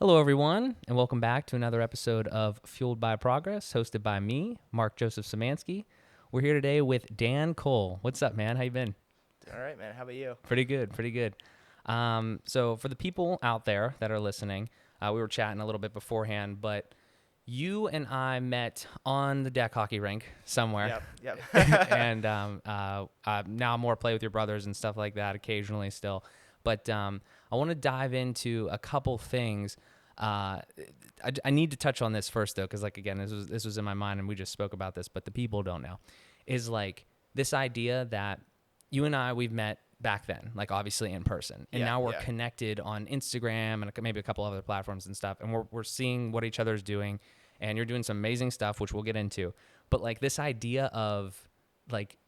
Hello, everyone, and welcome back to another episode of Fueled by Progress, hosted by me, Mark Joseph Szymanski. We're here today with Dan Cole. What's up, man? How you been? All right, man. How about you? Pretty good, pretty good. So for the people out there that are listening, we were chatting a little bit beforehand, but you and I met on the deck hockey rink somewhere, Yep. and now more play with your brothers and stuff like that occasionally still. But I want to dive into a couple things. I need to touch on this first though, because again, this was in my mind, and we just spoke about this, but the people don't know. Is this idea that you and we've met back then, obviously in person, and now we're connected on Instagram and maybe a couple other platforms and stuff, and we're seeing what each other's doing, and you're doing some amazing stuff, which we'll get into. But this idea of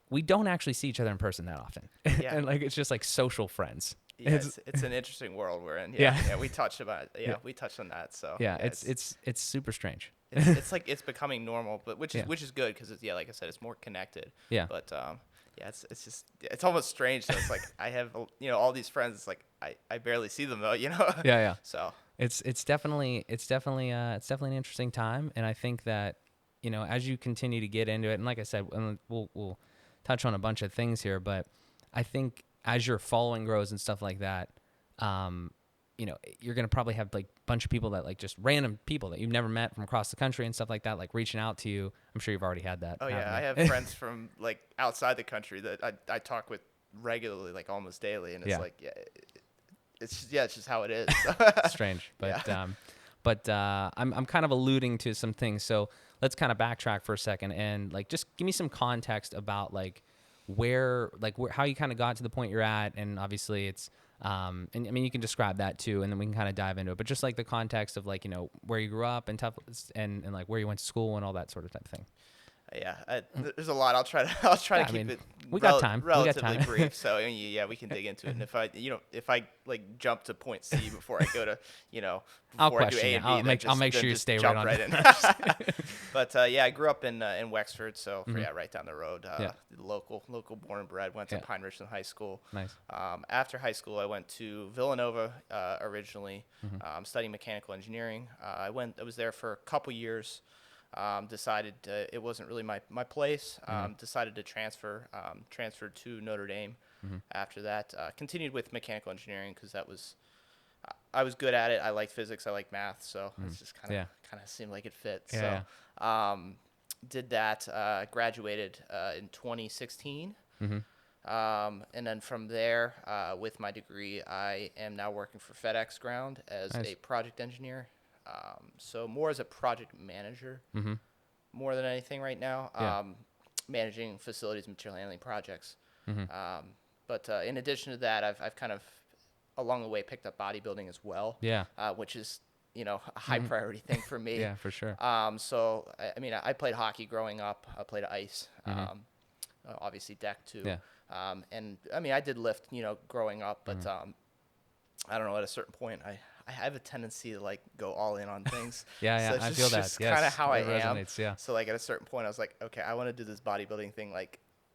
we don't actually see each other in person that often, and it's just social friends. Yeah, it's an interesting world we're in. Yeah, we touched about it. We touched on that. So it's super strange. It's becoming normal, but which is good because like I said, it's more connected. Yeah. But it's almost strange. So it's I have all these friends. It's I barely see them though. Yeah. So it's definitely an interesting time, and I think that as you continue to get into it, and like I said, we'll touch on a bunch of things here, but I think as your following grows and stuff like that, you're going to probably have a bunch of people that just random people that you've never met from across the country and stuff like that, reaching out to you. I'm sure you've already had that. Oh yeah, I have friends from outside the country that I talk with regularly, almost daily, and it's just how it is. Strange, but I'm kind of alluding to some things. So let's kind of backtrack for a second and just give me some context about where how you kind of got to the point you're at, and obviously it's and I mean you can describe that too, and then we can kind of dive into it, but just the context of where you grew up and and where you went to school and all that sort of type of thing. There's a lot. I'll try to keep it. We got time. Relatively brief. So we can dig into it. And if I jump to point C before I go to I'll I do A and B, I'll make sure you stay jump right on. But I grew up in Wexford, so right down the road. Local born and bred. Went to Pine Richland High School. Nice. After high school, I went to Villanova originally, studying mechanical engineering. I was there for a couple years. Decided it wasn't really my place. Decided to transferred to Notre Dame. After that, continued with mechanical engineering because I was good at it. I liked physics. I liked math, so it's just kind of seemed like it fit. Did that. Graduated in 2016. And then from there, with my degree, I am now working for FedEx Ground as a project engineer. So more as a project manager, more than anything right now, managing facilities, material handling projects. But in addition to that, I've kind of along the way picked up bodybuilding as well. Which is a high priority thing for me. Yeah, for sure. So I played hockey growing up. I played ice, obviously deck too. And I did lift, growing up, but I don't know. At a certain point, I have a tendency to go all in on things. So I feel that. That's kind of how I am. Resonates, So at a certain point, I was like, okay, I want to do this bodybuilding thing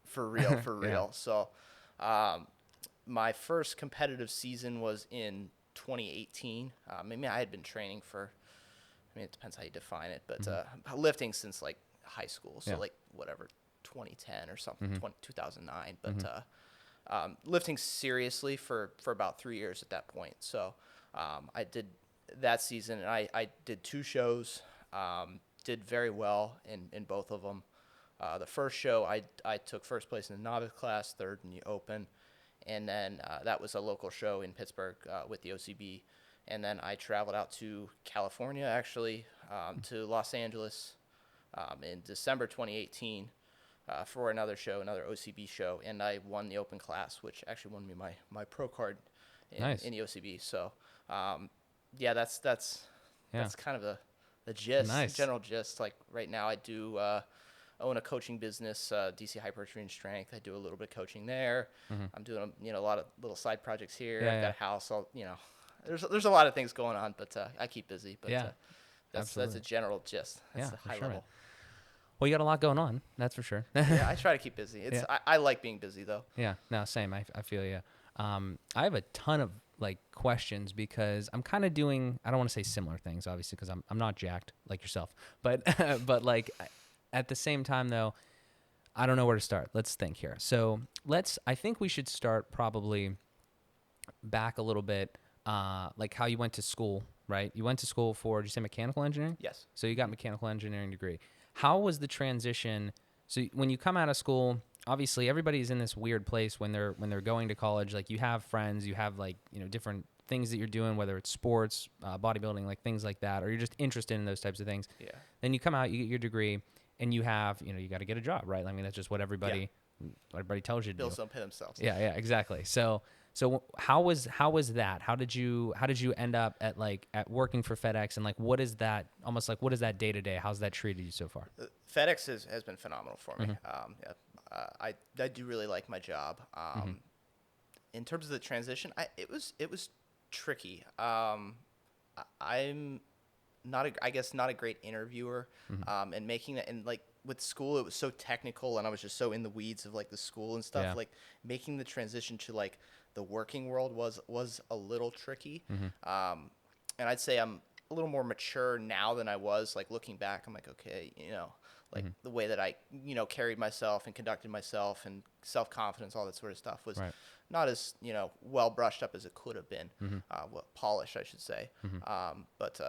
for real, for real. So my first competitive season was in 2018. I had been training for, it depends how you define it, but lifting since high school. So whatever, 2010 or something, 2009. But lifting seriously for about 3 years at that point. So I did that season, and I did 2 shows, did very well in both of them. The first show, I took first place in the novice class, third in the open, and then that was a local show in Pittsburgh with the OCB. And then I traveled out to California, actually, to Los Angeles in December 2018 for another show, another OCB show, and I won the open class, which actually won me my pro card in the OCB. So that's kind of the gist, general gist. Right now I do own a coaching business, DC Hypertrophy Strength. I do a little bit of coaching there. I'm doing a lot of little side projects here. I've got a house. There's a lot of things going on, but I keep busy. But that's a general gist. That's a high level. Man. Well, you got a lot going on, that's for sure. I try to keep busy. I like being busy though. Yeah, no, same. I feel you. I have a ton of like questions because I'm kind of doing, I don't want to say similar things, obviously, because I'm not jacked like yourself, but, but like at the same time though, I don't know where to start. Let's think here. So I think we should start probably back a little bit, like how you went to school, right? You went to school for, did you say mechanical engineering? Yes. So you got mechanical engineering degree. How was the transition? So when you come out of school, obviously everybody's in this weird place when they're going to college. Like you have friends, you have like, different things that you're doing, whether it's sports, bodybuilding, like things like that, or you're just interested in those types of things. Yeah. Then you come out, you get your degree, and you have, you got to get a job, right? I mean, that's just what everybody tells you to do. Bills don't pay themselves. Yeah, exactly. So how was that? How did you end up at working for FedEx, and like what is that day to day? How's that treated you so far? FedEx has been phenomenal for me. I do really like my job. In terms of the transition, it was tricky. I'm not a great interviewer, and making that, and like with school, it was so technical, and I was just so in the weeds of like the school and stuff. Yeah. Like making the transition to like the working world was a little tricky. And I'd say I'm a little more mature now than I was. Like looking back, I'm like, okay, like the way that I, carried myself and conducted myself and self-confidence, all that sort of stuff was not as, well brushed up as it could have been, polished, I should say. But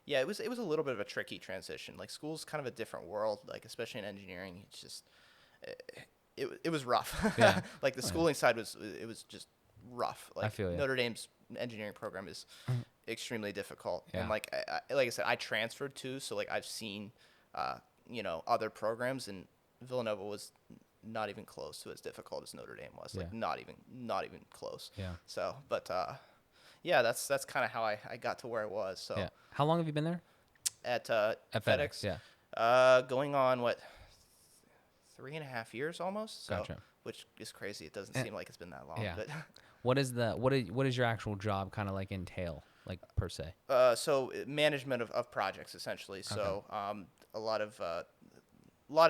yeah, it was a little bit of a tricky transition. Like school's kind of a different world, like especially in engineering. It's just, it was rough. Yeah. Like the schooling side was just rough. Like I feel you. Notre Dame's engineering program is extremely difficult. Yeah. And like I said, I transferred too, so like I've seen other programs, and Villanova was not even close to as difficult as Notre Dame was. Like not even close. Yeah. So, but yeah, that's kind of how I got to where I was. So Yeah. How long have you been there? at FedEx. Yeah. going on 3.5 years almost. So, Gotcha. which is crazy. It doesn't seem like it's been that long. Yeah. But What is your actual job kind of like entail, like per se? so management of projects essentially. So a lot of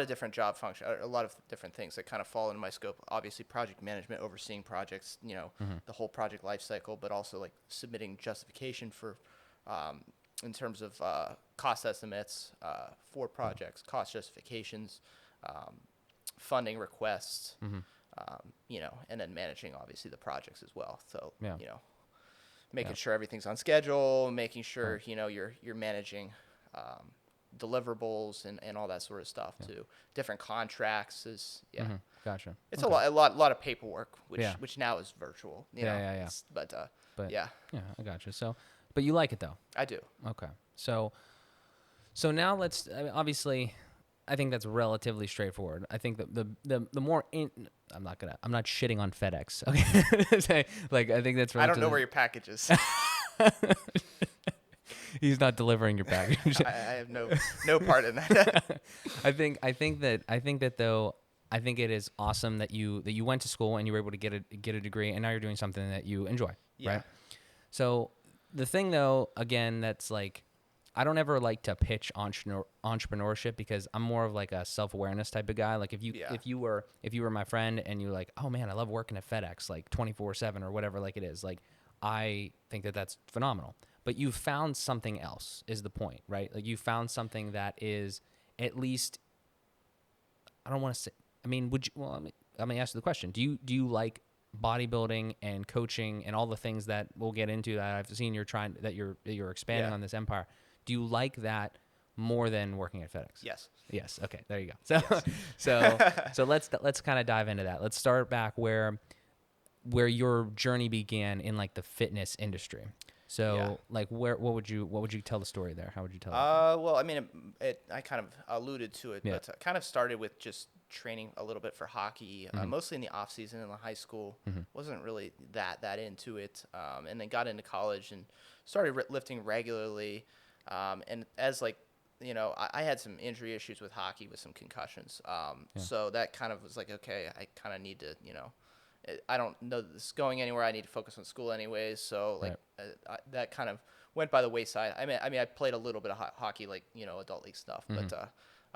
different job functions, a lot of different things that kind of fall into my scope. Obviously, project management, overseeing projects, the whole project life cycle, but also like submitting justification for, in terms of cost estimates for projects, cost justifications, funding requests, and then managing obviously the projects as well. So, making sure everything's on schedule, making sure, you're managing deliverables and all that sort of stuff too. Different contracts is Gotcha. It's a lot of paperwork, which now is virtual. Yeah. But Yeah, I gotcha. So, but you like it though. I do. Okay. So now obviously, I think that's relatively straightforward. I think that the more I'm not shitting on FedEx. Okay. Like I think that's I don't know where your package is. He's not delivering your package. I have no part in that. I think it is awesome that you went to school and you were able to get a degree, and now you're doing something that you enjoy, right? So the thing though, again, that's like, I don't ever like to pitch entrepreneurship because I'm more of like a self-awareness type of guy. Like if you were my friend and you're like, oh man, I love working at FedEx like 24/7 or whatever, like it is, like I think that's phenomenal. But you found something else is the point, right? Like you found something that is at least, I don't want to say, I mean, let me ask you the question. Do you like bodybuilding and coaching and all the things that we'll get into that I've seen you're expanding on this empire? Do you like that more than working at FedEx? Yes. Okay. There you go. So, so let's kind of dive into that. Let's start back where your journey began in like the fitness industry. So like what would you tell the story there? How would you tell it? Well, I mean, I kind of alluded to it, but kind of started with just training a little bit for hockey, mostly in the off season in the high school. Wasn't really that into it, and then got into college and started lifting regularly. And as like, I had some injury issues with hockey with some concussions. So that kind of was like, okay, I kind of need to, I don't know that this is going anywhere. I need to focus on school anyways. So like that kind of went by the wayside. I mean, I played a little bit of hockey, like, adult league stuff, but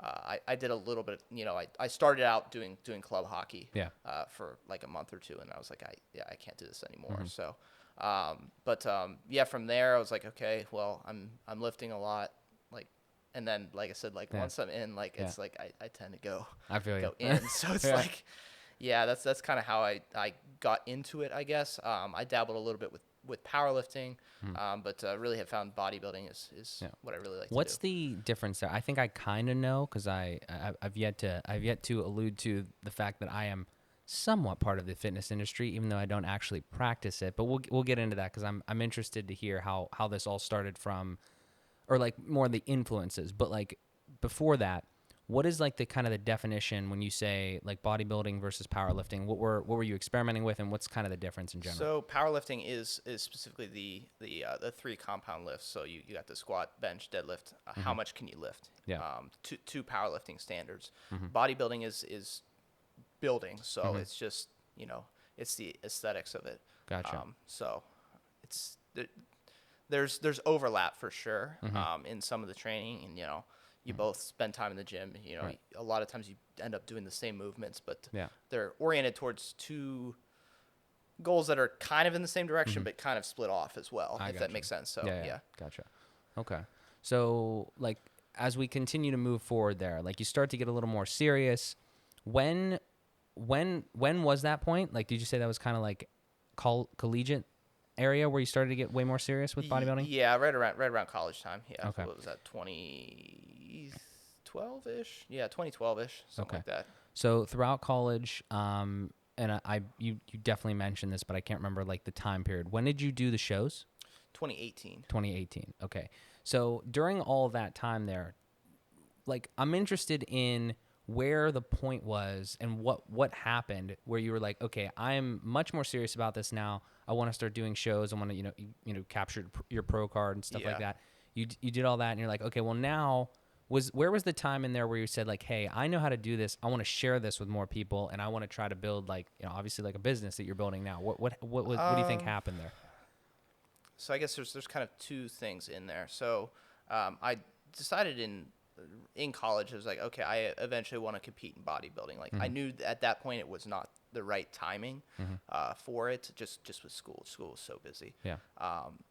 I did a little bit, I started out doing club hockey Yeah. for like a month or two, and I was like, I can't do this anymore. Mm-hmm. So, yeah, from there I was like, okay, well, I'm lifting a lot, like, and then like I said, like Yeah. once I'm in, like Yeah. it's like I tend to go I feel you. in. So it's Yeah. like, yeah, that's kind of how I got into it, I guess. I dabbled a little bit with powerlifting, but really have found bodybuilding is Yeah. what I really like What's to do. the difference there? I think I kind of know because I've yet to allude to the fact that I am somewhat part of the fitness industry, even though I don't actually practice it. But we'll get into that because I'm interested to hear how this all started from, or like more of the influences. But like before that, what is like the kind of the definition when you say like bodybuilding versus powerlifting? What were you experimenting with, and what's kind of the difference in general? So powerlifting is specifically the three compound lifts. So you got the squat, bench, deadlift. How much can you lift? Yeah. Two powerlifting standards. Mm-hmm. Bodybuilding is building. So Mm-hmm. it's just it's the aesthetics of it. Gotcha. So it's there's overlap for sure Mm-hmm. in some of the training, and you both spend time in the gym. Right. A lot of times you end up doing the same movements, but Yeah. they're oriented towards two goals that are kind of in the same direction, but kind of split off as well, I if that gotcha. makes sense. So Yeah. yeah. Gotcha. Okay. So like as we continue to move forward there, like you start to get a little more serious. When was that point? Like did you say that was kind of like collegiate area where you started to get way more serious with bodybuilding? Yeah, right around college time. Yeah. Okay. What was that? 2012 ish. Yeah, 2012 ish, something like that. So throughout college, and you definitely mentioned this, but I can't remember like the time period. When did you do the shows? 2018. 2018. Okay. So during all that time there, like I'm interested in where the point was and what happened where you were like, okay, I'm much more serious about this now. I want to start doing shows. I want to, capture your pro card and stuff like Yeah. that. You did all that and you're like, okay, well now where was the time in there where you said like, hey, I know how to do this. I want to share this with more people and I want to try to build like, obviously like a business that you're building now. What do you think happened there? So I guess there's kind of two things in there. So I decided in college, I was like, okay, I eventually want to compete in bodybuilding. Like I knew at that point it was not the right timing for it, just with school. School was so busy. Yeah.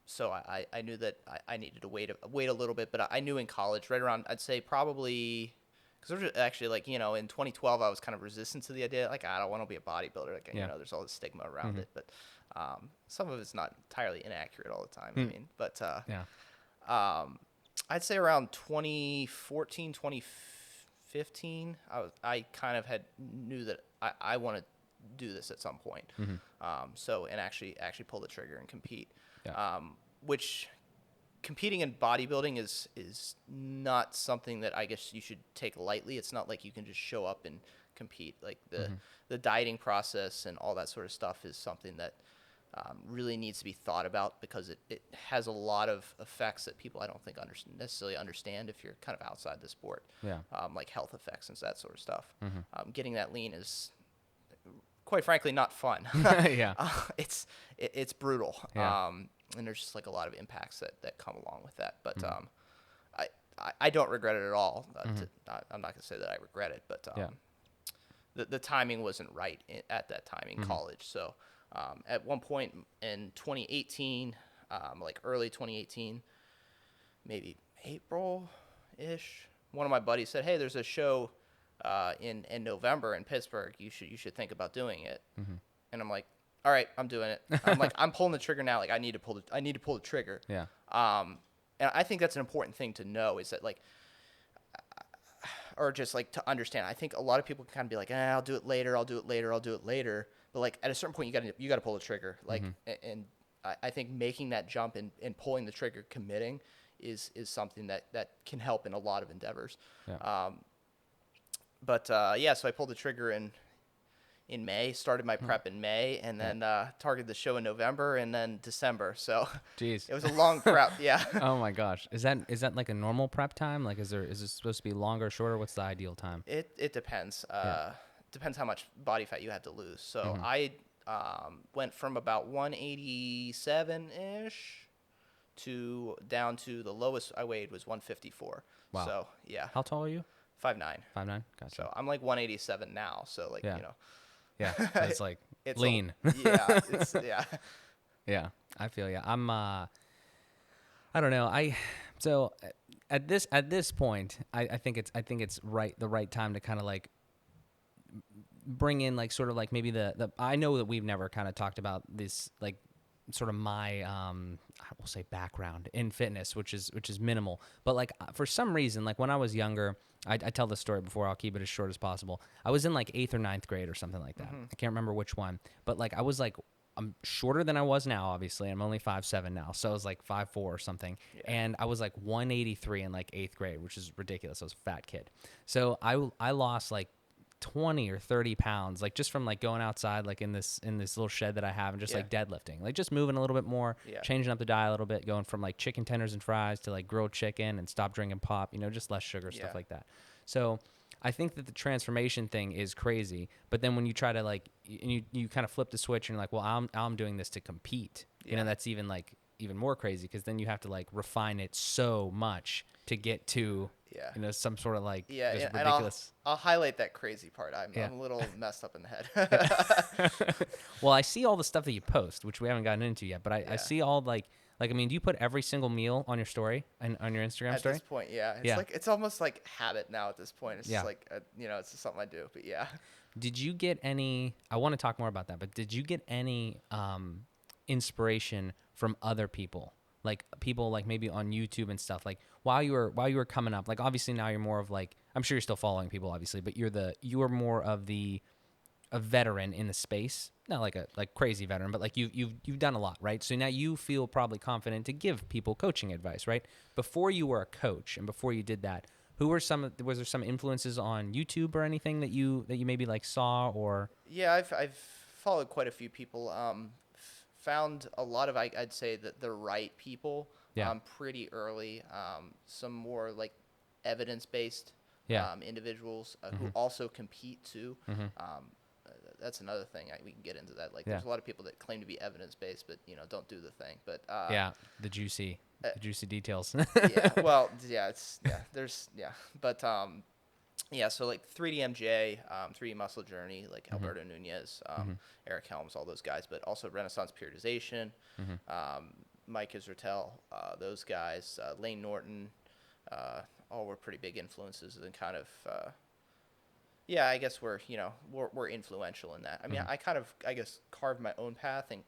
So I knew that I needed to wait a little bit, but I knew in college, right around, I'd say probably, because there was actually like, in 2012, I was kind of resistant to the idea, like, I don't want to be a bodybuilder. Like, Yeah. there's all this stigma around it, but some of it's not entirely inaccurate all the time. I mean, but Yeah. I'd say around 2014, 2015, I kind of knew that I want to do this at some point. And actually pull the trigger and compete. Yeah. Which competing in bodybuilding is not something that I guess you should take lightly. It's not like you can just show up and compete. Like the dieting process and all that sort of stuff is something that really needs to be thought about because it has a lot of effects that people I don't think necessarily understand if you're kind of outside the sport. Yeah. Like health effects and that sort of stuff. Getting that lean is quite frankly not fun. Yeah. It's brutal. Yeah. And there's just like a lot of impacts that come along with that. But I don't regret it at all. I'm not gonna say that I regret it, but Yeah. the timing wasn't right at that time in college. So at one point in 2018, like early 2018, maybe April-ish, one of my buddies said, "Hey, there's a show in November in Pittsburgh. You should think about doing it." And I'm like, "All right, I'm doing it." I'm like, I'm pulling the trigger now. Like I need to pull the trigger. Yeah. And I think that's an important thing to know is that like, or just like to understand. I think a lot of people can kind of be like, I'll do it later. I'll do it later. But like at a certain point, you got to pull the trigger. Like, and I think making that jump and pulling the trigger, committing, is something that can help in a lot of endeavors. Yeah. So I pulled the trigger in May, started my prep in May, and then targeted the show in November and then December. So Jeez. it was a long prep. Yeah. Oh my gosh. Is that like a normal prep time? Like is it supposed to be longer, shorter? What's the ideal time? It depends. Depends how much body fat you have to lose. So I went from about 187-ish down to the lowest I weighed was 154. Wow. So yeah. How tall are you? 5'9". 5'9"? Gotcha. So I'm like 187 now. So like, Yeah. you know, Yeah. So it's like it's lean. yeah, it's yeah. Yeah. I feel you. I don't know. So at this point, I think it's the right time to kind of like bring in like sort of like maybe the I know that we've never kind of talked about this like sort of my I will say background in fitness, which is minimal, but like for some reason, like when I was younger, I tell this story before, I'll keep it as short as possible. I was in like 8th or 9th grade or something like that. I can't remember which one, but like I was like, I'm shorter than I was now, obviously. I'm only 5'7" now, so I was like 5'4" or something, and I was like 183 in like 8th grade, which is ridiculous. I was a fat kid, so I lost like 20 or 30 pounds, like just from like going outside, like in this little shed that I have, and just like deadlifting, like just moving a little bit more, changing up the diet a little bit, going from like chicken tenders and fries to like grilled chicken and stop drinking pop, just less sugar, stuff like that. So I think that the transformation thing is crazy, but then when you try to like, and you kind of flip the switch and you're like, well, I'm doing this to compete. That's even more crazy, because then you have to like refine it so much to get to some sort of like this ridiculous. And I'll highlight that crazy part. I'm a little messed up in the head. Well, I see all the stuff that you post, which we haven't gotten into yet, but I see all like I mean, do you put every single meal on your story and on your Instagram story? At this point, it's like it's almost like habit now. At this point, it's just like it's just something I do. But did you get any? I want to talk more about that, but did you get any inspiration from other people? Like people like maybe on YouTube and stuff, like while you were coming up, like obviously now you're more of like, I'm sure you're still following people obviously, but you are more of a veteran in the space, not like a crazy veteran, but like you've done a lot, right? So now you feel probably confident to give people coaching advice, right? Before you were a coach and before you did that, was there some influences on YouTube or anything that you maybe like saw or? Yeah, I've followed quite a few people. Found a lot of I'd say that the right people pretty early. Some more like evidence-based individuals who also compete too. That's another thing we can get into that. Like there's a lot of people that claim to be evidence-based, but don't do the thing. But the juicy details. But so like 3D MJ, 3D Muscle Journey, like Alberto Nunez, Eric Helms, all those guys, but also Renaissance Periodization, Mike Israetel, those guys, Lane Norton, all were pretty big influences and kind of, I guess we're influential in that. I mean, I guess carved my own path, and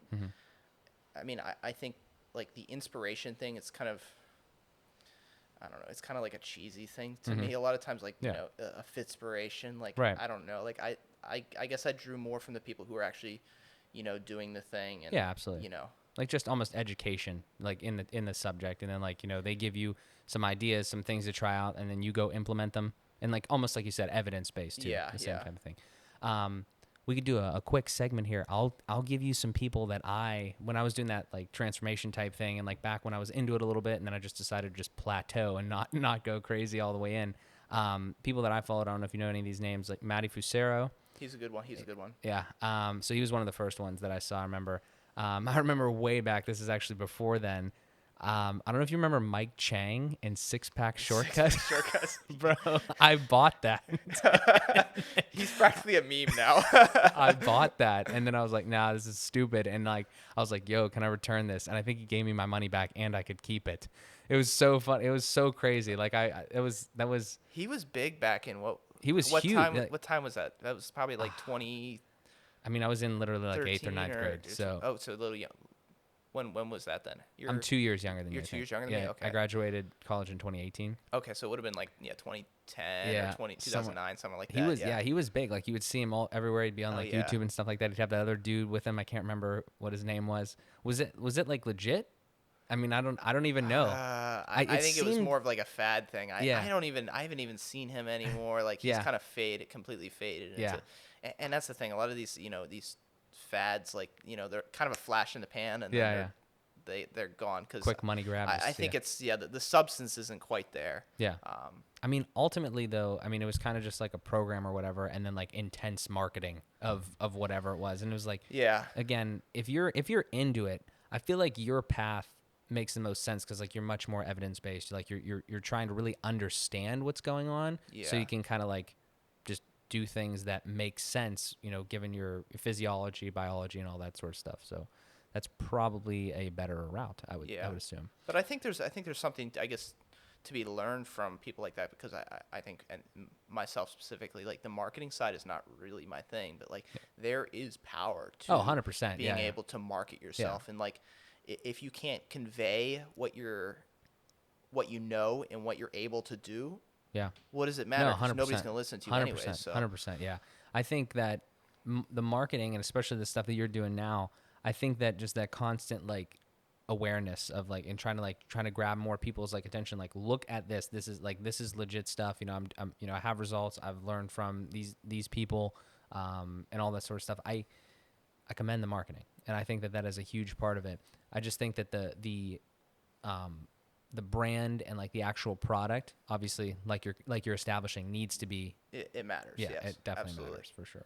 I mean, I think like the inspiration thing, it's kind of, I don't know. It's kind of like a cheesy thing to me. A lot of times, like, a fitspiration. Like, I don't know. Like, I guess I drew more from the people who are actually, doing the thing. And, absolutely. Like just almost education, like in the subject. And then like, they give you some ideas, some things to try out, and then you go implement them. And like, almost like you said, evidence-based too. The same type of thing. We could do a quick segment here. I'll give you some people that when I was doing that like transformation type thing, and like back when I was into it a little bit, and then I just decided to just plateau and not go crazy all the way in. People that I followed, I don't know if you know any of these names, like Matty Fusero. He's a good one. Yeah. So he was one of the first ones that I saw. I remember way back. This is actually before then. I don't know if you remember Mike Chang in Six Pack Shortcuts. Bro, I bought that. He's practically a meme now. I bought that, and then I was like, nah, this is stupid. And like, I was like, yo, can I return this? And I think he gave me my money back, and I could keep it. It was so fun. It was so crazy. Like that was. He was big back in what? He was huge. What time was that? That was probably like 20. I mean, I was in literally like 8th or 9th grade. So a little young. When was that then? I'm 2 years younger than you. You're 2 years younger than me? Okay. I graduated college in 2018. Okay, so it would have been like 2010 or 2009, something like that. He was big. Like you would see him everywhere. He'd be on like YouTube and stuff like that. He'd have that other dude with him. I can't remember what his name was. Was it like legit? I mean, I don't even know. I think it was more of like a fad thing. I haven't even seen him anymore. Like he's kind of completely faded. And that's the thing. A lot of these, these fads, like, they're kind of a flash in the pan, and they're gone because quick money grabs. I think it's the substance isn't quite there. Yeah. I mean, ultimately though, it was kind of just like a program or whatever, and then like intense marketing of whatever it was, and it was like, again, if you're into it, I feel like your path makes the most sense because like you're much more evidence based. Like you're trying to really understand what's going on, so Yeah. you can kind of like just do things that make sense, given your physiology, biology, and all that sort of stuff. So that's probably a better route, I Yeah. would assume. But I think there's something, I guess, to be learned from people like that, because I think, and myself specifically, like the marketing side is not really my thing, but like there is power Oh, to 100%. being Yeah. able to market yourself. And like if you can't convey what you know and what you're able to do, Yeah. what does it No, matter? Because nobody's 100%. going to listen to you anyway. 100%. So 100%. Yeah. I think that the marketing, and especially the stuff that you're doing now, I think that just that constant like awareness of like, and trying to grab more people's like attention, like look at this. This is legit stuff. I'm I have results. I've learned from these people, and all that sort of stuff. I commend the marketing, and I think that is a huge part of it. I just think that the brand and like the actual product, obviously, like you're establishing, needs to be. it matters. Yeah, Yes, it definitely absolutely. matters for sure.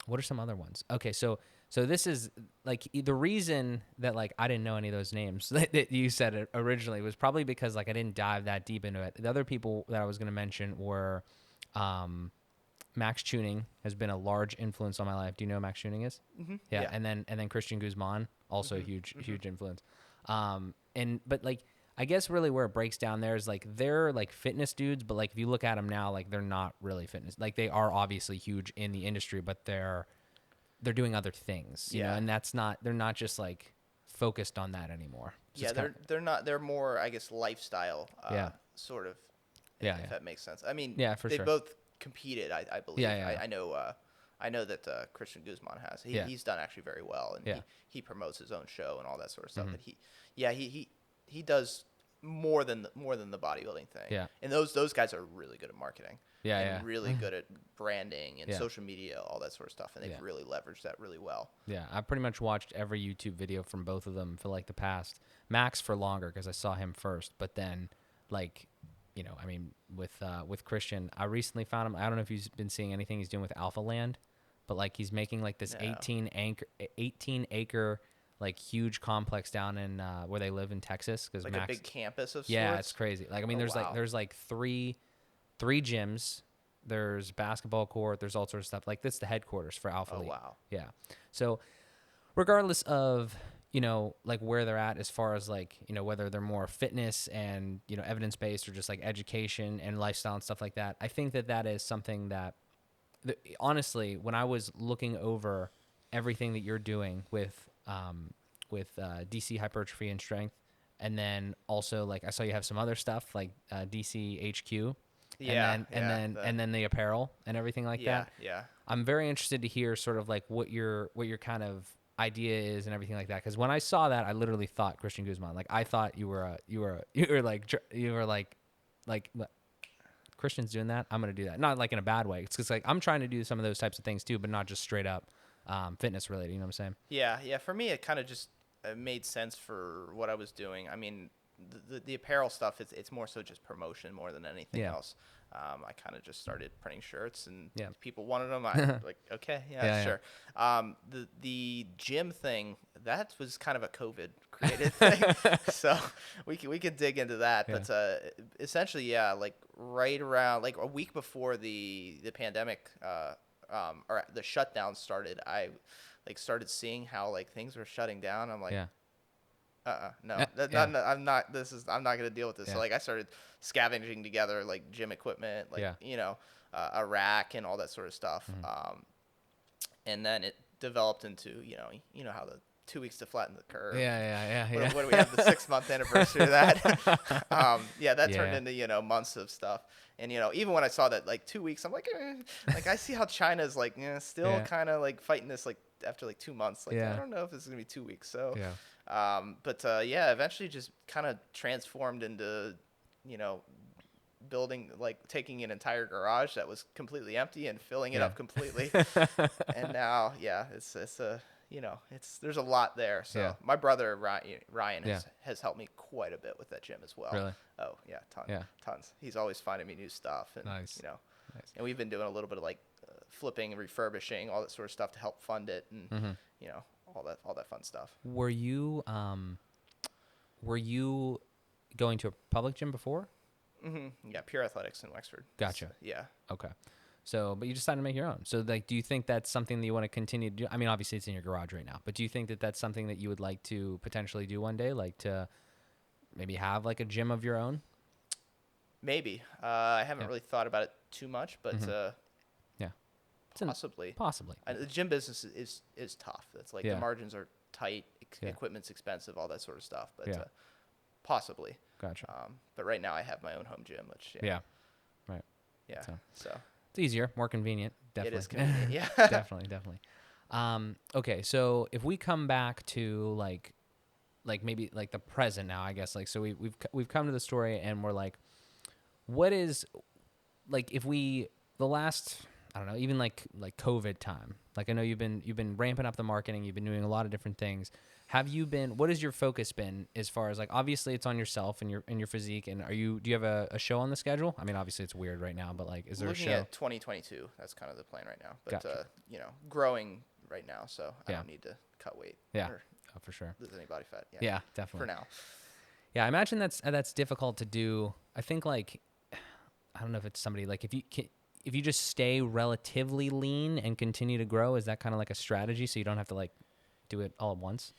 What are some other ones? Okay, so this is like the reason that like I didn't know any of those names that you said it originally was probably because like I didn't dive that deep into it. The other people that I was going to mention were Max Tuning has been a large influence on my life. Do you know who Max Tuning is? Mm-hmm. Yeah, Yeah. and then Christian Guzman, also a huge influence. But like I guess really where it breaks down there is like they're like fitness dudes, but like if you look at them now, like they're not really fitness. Like they are obviously huge in the industry, but they're doing other things, Yeah. and they're not just like focused on that anymore. So Yeah, it's kinda, they're not. They're more, I guess, lifestyle, Yeah. sort of. Yeah, If yeah. that makes sense. I mean, Yeah, for they sure. both competed. I believe. Yeah, yeah, yeah. I know that Christian Guzman has. Yeah. He's done actually very well, and Yeah. he promotes his own show and all that sort of stuff. But he does more than the bodybuilding thing. Yeah. And those guys are really good at marketing. Yeah, And yeah. really good at branding and Yeah. social media, all that sort of stuff. And they've Yeah. really leveraged that really well. Yeah, I've pretty much watched every YouTube video from both of them for like the past, Max for longer because I saw him first, but then like, I mean, with Christian, I recently found him. I don't know if you've been seeing anything he's doing with Alpha Land, but like he's making like this No. 18 acre like huge complex down in where they live in Texas because Like Max, a big campus of sorts. yeah, it's crazy. Like I mean, Oh, wow. there's like three gyms. There's basketball court. There's all sorts of stuff. Like this is the headquarters for Alpha Oh, League. wow. Yeah. So regardless of, like where they're at as far as like, whether they're more fitness and, evidence-based or just like education and lifestyle and stuff like that, I think that is something that honestly, when I was looking over everything that you're doing with DC Hypertrophy and Strength, and then also like I saw you have some other stuff like DCHQ, Yeah. and then the apparel and everything like Yeah. that. Yeah. I'm very interested to hear sort of like what your kind of idea is and everything like that. Because when I saw that, I literally thought Christian Guzman. Like I thought you were like Christian's doing that. I'm gonna do that. Not like in a bad way. It's just like I'm trying to do some of those types of things too, but not just straight up fitness related. You know what I'm saying? Yeah. For me, it kind of just made sense for what I was doing. I mean, the apparel stuff, it's more so just promotion more than anything Yeah. else. I kind of just started printing shirts, and Yeah. people wanted them. I like, okay, Yeah, sure. The gym thing, that was kind of a COVID created thing, so we could dig into that. Yeah. But essentially, yeah, like right around like a week before the pandemic or the shutdown started, I like started seeing how like things were shutting down. I'm like, Yeah. no, Yeah. no, I'm not gonna deal with this. Yeah. So like I started scavenging together like gym equipment, like Yeah. a rack and all that sort of stuff. And then it developed into you know how the 2 weeks to flatten the curve. Yeah. What do we have, the 6-month anniversary of that? That turned Yeah. into months of stuff. And even when I saw that like 2 weeks, I'm like, like I see how China's like still Yeah. kind of like fighting this like after like 2 months. Like Yeah. I don't know if this is gonna be 2 weeks. So Yeah. eventually just kind of transformed into building, like taking an entire garage that was completely empty and filling it Yeah. up completely. And now it's there's a lot there. So Yeah. my brother Ryan Yeah. has helped me quite a bit with that gym as well. Really? Oh yeah, Yeah. tons. He's always finding me new stuff, and Nice. Nice. and we've been doing a little bit of like flipping, refurbishing, all that sort of stuff to help fund it, and all that fun stuff. Were you were you going to a public gym before? Yeah, Pure Athletics in Wexford. Gotcha. So, yeah. Okay. So, but you decided to make your own. So, like, do you think that's something that you want to continue to do? I mean, obviously it's in your garage right now, but do you think that that's something that you would like to potentially do one day? Like to maybe have like a gym of your own? Maybe. I haven't Yeah. really thought about it too much, but Yeah. possibly. Possibly. The gym business is tough. It's like the Yeah. margins are tight, Yeah. equipment's expensive, all that sort of stuff. But Yeah. possibly. Gotcha. But right now I have my own home gym, which Yeah. Right. yeah. So It's easier, more convenient. Definitely. it is convenient. Yeah. Definitely. Okay. So if we come back to like maybe like the present now, I guess, like, so we've come to the story and we're like, what is, like, if we, the last, I don't know, even like COVID time, like I know you've been ramping up the marketing, you've been doing a lot of different things. What has your focus been as far as, like, obviously it's on yourself and your physique, and do you have a show on the schedule? I mean, obviously it's weird right now, but like, is there Looking a show? at 2022, that's kind of the plan right now. But Gotcha. growing right now, so I Yeah. don't need to cut weight. Yeah. Or Oh, for sure. lose any body fat. Yeah. Yeah, definitely. For now. Yeah, I imagine that's difficult to do. I think, like, I don't know if it's somebody, like, if you just stay relatively lean and continue to grow, is that kind of like a strategy so you don't have to like do it all at once?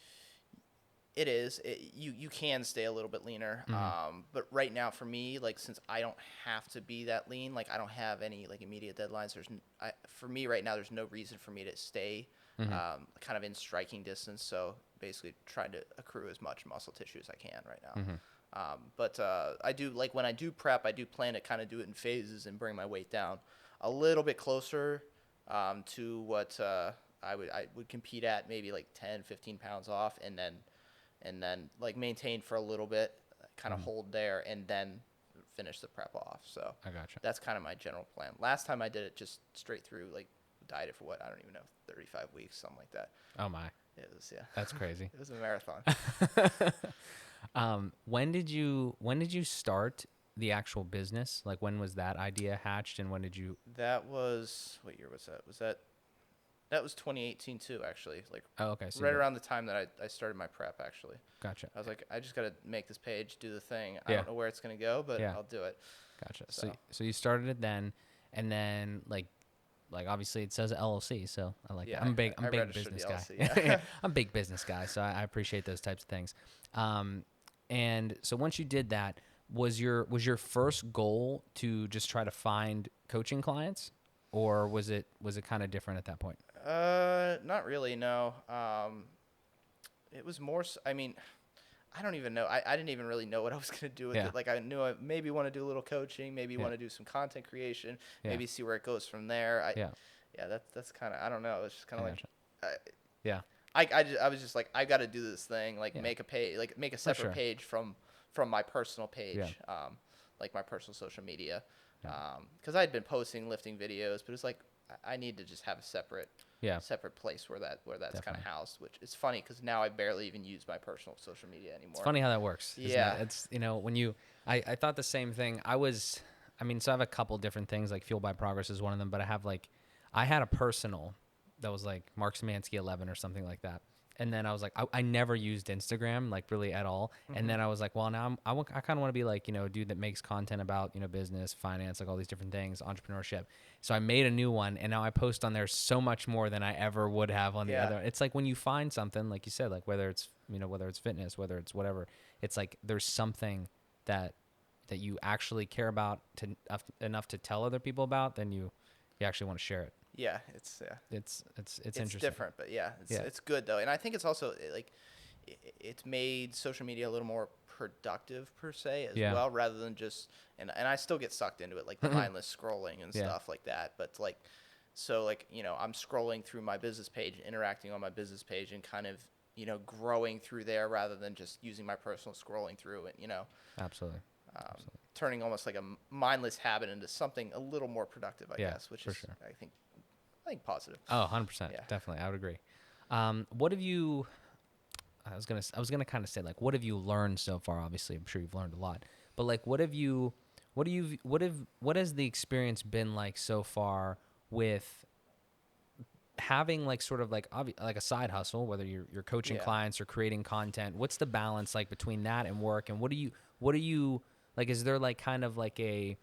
It is. You can stay a little bit leaner. But right now for me, like, since I don't have to be that lean, like I don't have any like immediate deadlines. For me right now, there's no reason for me to stay kind of in striking distance. So basically trying to accrue as much muscle tissue as I can right now. But I do, like, when I do prep, I do plan to kind of do it in phases and bring my weight down a little bit closer to what I would compete at, maybe like 10, 15 pounds off, and then like maintain for a little bit, kind of hold there, and then finish the prep off. So I gotcha. that's kind of my general plan. Last time I did it just straight through, like dieted for what, I don't even know, 35 weeks, something like that. Oh my, It was, yeah. that's crazy. It was a marathon. When did you start the actual business? Like, when was that idea hatched, and when did you? That was, what year was that? That was 2018 too, actually. Like, Oh, okay. So right around the time that I started my prep, actually. Gotcha. I was like, I just got to make this page, do the thing. I Yeah. don't know where it's going to go, but Yeah. I'll do it. Gotcha. So- So you started it then, and then like obviously it says LLC, so I like Yeah, that. I'm I a big registered business the guy. LLC, yeah. I'm a big business guy, so I appreciate those types of things. And so once you did that, was your first goal to just try to find coaching clients, or was it kind of different at that point? Not really, no. It was more, I mean, I don't even know. I didn't even really know what I was going to do with Yeah. it. Like, I knew I maybe want to do a little coaching, maybe Yeah. want to do some content creation, Yeah. maybe see where it goes from there. Yeah. Yeah, that's kind of, I don't know. It's just kind I of like, gotcha. Yeah. I was just like, I got to do this thing, like Yeah. make a page, like make a separate sure. page from my personal page, Yeah. like my personal social media. Yeah. Cause I had been posting lifting videos, but it's like, I need to just have a separate place where that's kind of Definitely. housed, which is funny because now I barely even use my personal social media anymore. It's funny how that works. Isn't Yeah. it? It's, when you, I thought the same thing. So I have a couple different things, like Fueled by Progress is one of them, but I had a personal that was like Mark Szymanski 11 or something like that. And then I was like, I never used Instagram, like, really at all. And then I was like, well, now I kind of want to be like, a dude that makes content about, business, finance, like all these different things, entrepreneurship. So I made a new one, and now I post on there so much more than I ever would have on the Yeah. other. It's like when you find something, like you said, like whether it's fitness, whether it's whatever, it's like there's something that you actually care about enough to tell other people about, then you actually want to share it. Yeah, it's Interesting. different, but yeah, it's good though, and I think it's also like it's made social media a little more productive per se as Yeah. well, rather than just and I still get sucked into it, like the mindless scrolling and Yeah. stuff like that. But like, so like, I'm scrolling through my business page, interacting on my business page, and kind of growing through there rather than just using my personal scrolling through it. Absolutely. Turning almost like a mindless habit into something a little more productive, I Yeah, guess, which for is sure. I think positive. Oh, 100%. Yeah. Definitely. I would agree. What have you, I was going to kind of say, like, what have you learned so far? Obviously, I'm sure you've learned a lot, but like, what has the experience been like so far with having like sort of like like a side hustle, whether you're coaching Yeah. clients or creating content, what's the balance like between that and work? And what do you like? Is there like kind of like a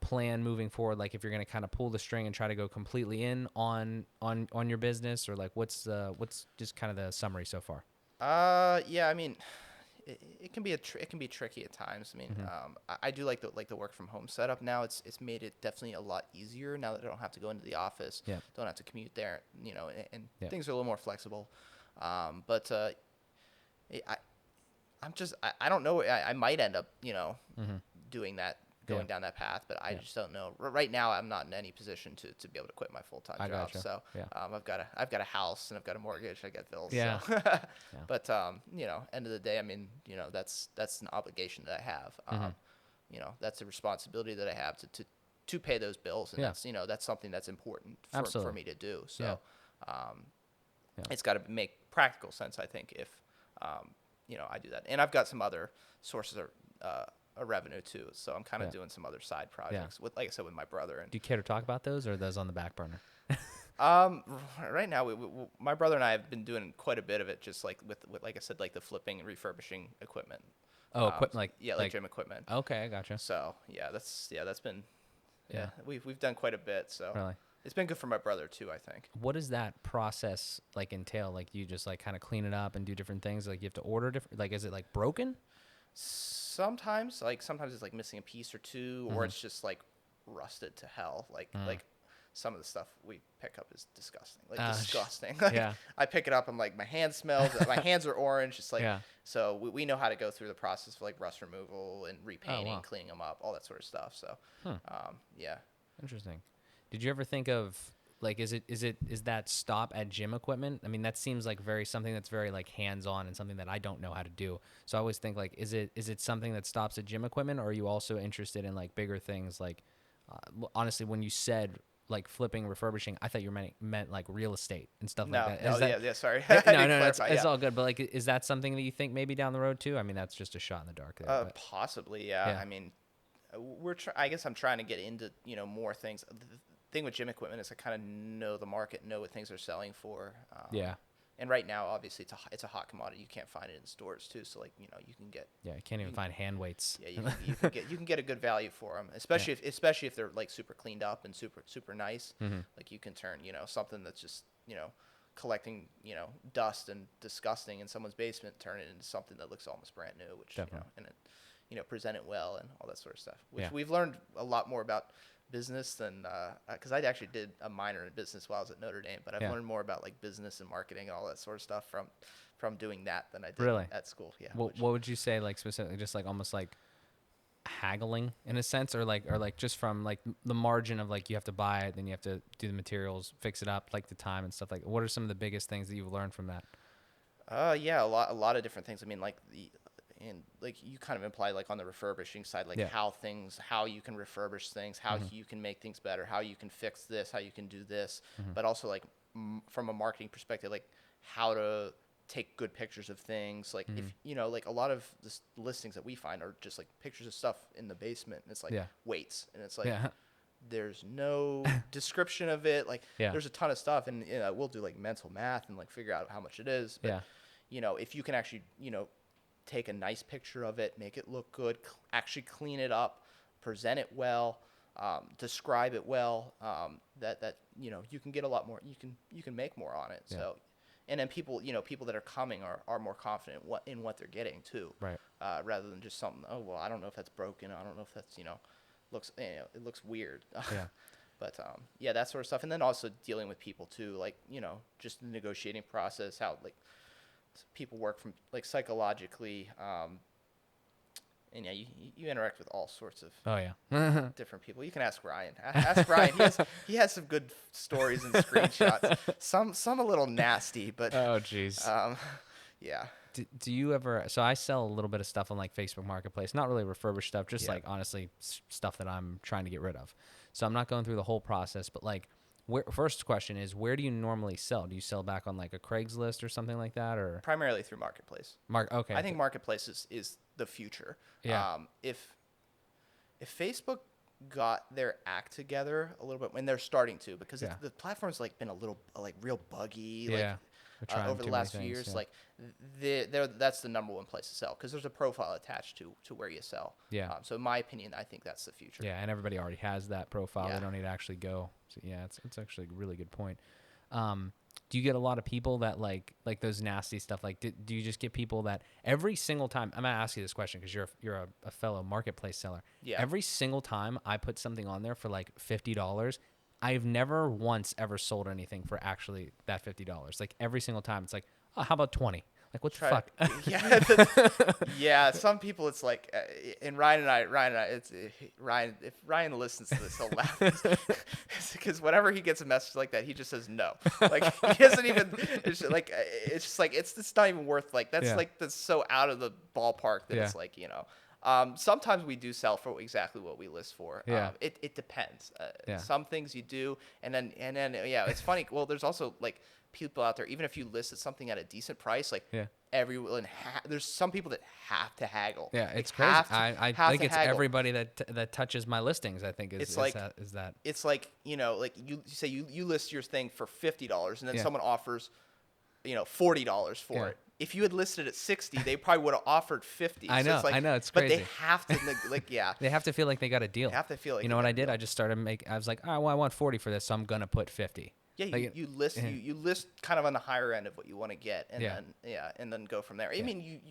plan moving forward? Like if you're going to kind of pull the string and try to go completely in on your business, or like what's just kind of the summary so far? Yeah, I mean, it can be it can be tricky at times. I mean, I do like the work from home setup now. It's made it definitely a lot easier now that I don't have to go into the office. Yeah. Don't have to commute there. And Yeah. things are a little more flexible. But I I'm just I don't know. I might end up doing that. Going Yeah. down that path, but I Yeah. just don't know. Right now, I'm not in any position to be able to quit my full time I job. gotcha. So Yeah. I've got a house and I've got a mortgage. I got bills. Yeah. So. Yeah. But end of the day, I mean, that's an obligation that I have. That's a responsibility that I have to pay those bills, and Yeah. that's something that's important for Absolutely. me to do. Yeah. So it's got to make practical sense, I think, if I do that. And I've got some other sources of revenue too, so I'm kind of Yeah. doing some other side projects with, like I said, with my brother. And Do you care to talk about those, or are those on the back burner? right now, my brother and I have been doing quite a bit of it, just like with like I said, like the flipping and refurbishing equipment. Oh, equipment like like gym equipment. Okay, I gotcha. So that's been Yeah. we've done quite a bit. So Really? it's been good for my brother too, I think. What does that process like entail? Like you just like kind of clean it up and do different things. Like you have to order different. Like is it like broken? Sometimes it's like missing a piece or two, or it's just like rusted to hell. Like some of the stuff we pick up is disgusting. Disgusting. Like, Yeah. I pick it up and like my hand smells. My hands are orange. It's like Yeah. so we know how to go through the process of like rust removal and repainting, wow. cleaning them up, all that sort of stuff. So yeah. Interesting. Did you ever think of like is that stop at gym equipment? I mean, that seems like something that's very like hands-on and something that I don't know how to do. So I always think like is it something that stops at gym equipment, or are you also interested in like bigger things like honestly when you said like flipping, refurbishing, I thought you meant like real estate and stuff like that. No, Is that yeah, sorry. no, I didn't no, clarify, it's yeah. all good. But like, is that something that you think maybe down the road too? I mean, that's just a shot in the dark there. But. Possibly, yeah. Yeah. I mean, I guess I'm trying to get into more things. The thing with gym equipment is I kind of know the market, know what things are selling for. Yeah. And right now, obviously, it's a hot commodity. You can't find it in stores too. So like you can get. Yeah, you can't even find hand weights. Yeah, you can get a good value for them, especially if they're like super cleaned up and super nice. Like you can turn something that's just collecting dust and disgusting in someone's basement, turn it into something that looks almost brand new, which Definitely. and it present it well and all that sort of stuff. Which Yeah. we've learned a lot more about business than because I actually did a minor in business while I was at Notre Dame, but I've learned more about like business and marketing and all that sort of stuff from doing that than I did Really? at school. Yeah. What would you say like specifically, just like almost like haggling in a sense, or like just from like the margin of like you have to buy it, then you have to do the materials, fix it up, like the time and stuff like. What are some of the biggest things that you've learned from that? Yeah, a lot of different things. I mean, like and like you kind of implied, like on the refurbishing side, like how you can refurbish things, how you can make things better, how you can fix this, how you can do this, but also like from a marketing perspective, like how to take good pictures of things. Like if like a lot of the listings that we find are just like pictures of stuff in the basement, and it's like weights, and it's like there's no description of it. Like there's a ton of stuff, and we'll do like mental math and like figure out how much it is. But if you can actually take a nice picture of it, make it look good, actually clean it up, present it well, describe it well, that you can get a lot more, you can make more on it. So, and then people that are coming are more confident in what they're getting too, Right. Rather than just something, oh well, I don't know if that's broken, I don't know if that's looks it looks weird. Yeah. But that sort of stuff, and then also dealing with people too, like just the negotiating process, how like people work from like psychologically, and you interact with all sorts of different people. You can ask Ryan. Ask Ryan. He has some good stories and screenshots. Some a little nasty, but Oh geez. yeah. Do you ever? So I sell a little bit of stuff on like Facebook Marketplace, not really refurbished stuff, just like honestly stuff that I'm trying to get rid of. So I'm not going through the whole process, but like. First question is, where do you normally sell? Do you sell back on like a Craigslist or something like that, or Primarily through Marketplace. Okay. I think Marketplace is the future. Yeah. If Facebook got their act together a little bit, when they're starting to, because Yeah. the platform's like been a little like real buggy, like Yeah. We're trying over the too many last few things. years. Yeah. Like that's the number one place to sell, because there's a profile attached to where you sell. Yeah. So in my opinion, I think that's the future. Yeah, and everybody already has that profile. Yeah. They don't need to actually go. So yeah, it's actually a really good point. Do you get a lot of people that like those nasty stuff? Like, do you just get people that every single time? I'm gonna ask you this question because you're a fellow marketplace seller. Yeah. Every single time I put something on there for like $50, I've never once ever sold anything for actually that $50. Like every single time, it's like, oh, how about 20? Like what the Try fuck? yeah, yeah. Some people, it's like, and Ryan and I, it's Ryan. If Ryan listens to this, he'll laugh, because whenever he gets a message like that, he just says no. Like he doesn't even. It's just like it's not even worth, like, that's Yeah. like, that's so out of the ballpark that Yeah. it's like, sometimes we do sell for exactly what we list for. Yeah. It depends. Yeah. Some things you do, and then yeah, it's funny. Well, there's also like people out there, even if you listed something at a decent price, like Yeah. everyone there's some people that have to haggle. Yeah, it's Like, crazy. have to- I have think to it's haggle. everybody that touches my listings. I think It's like- is that. It's like, like you say you list your thing for $50, and then Yeah. someone offers, $40 for Yeah. it. If you had listed it at 60, they probably would have offered 50. I So know, it's like, I know, it's but they crazy. have to like, yeah. They have to feel like they got a deal. They have to feel like you know they what got I a did? deal. I just started I was like, oh, well, I want 40 for this, so I'm gonna put 50. Yeah, Like, you list yeah. you list kind of on the higher end of what you want to get, and Yeah. then go from there. I Yeah. mean,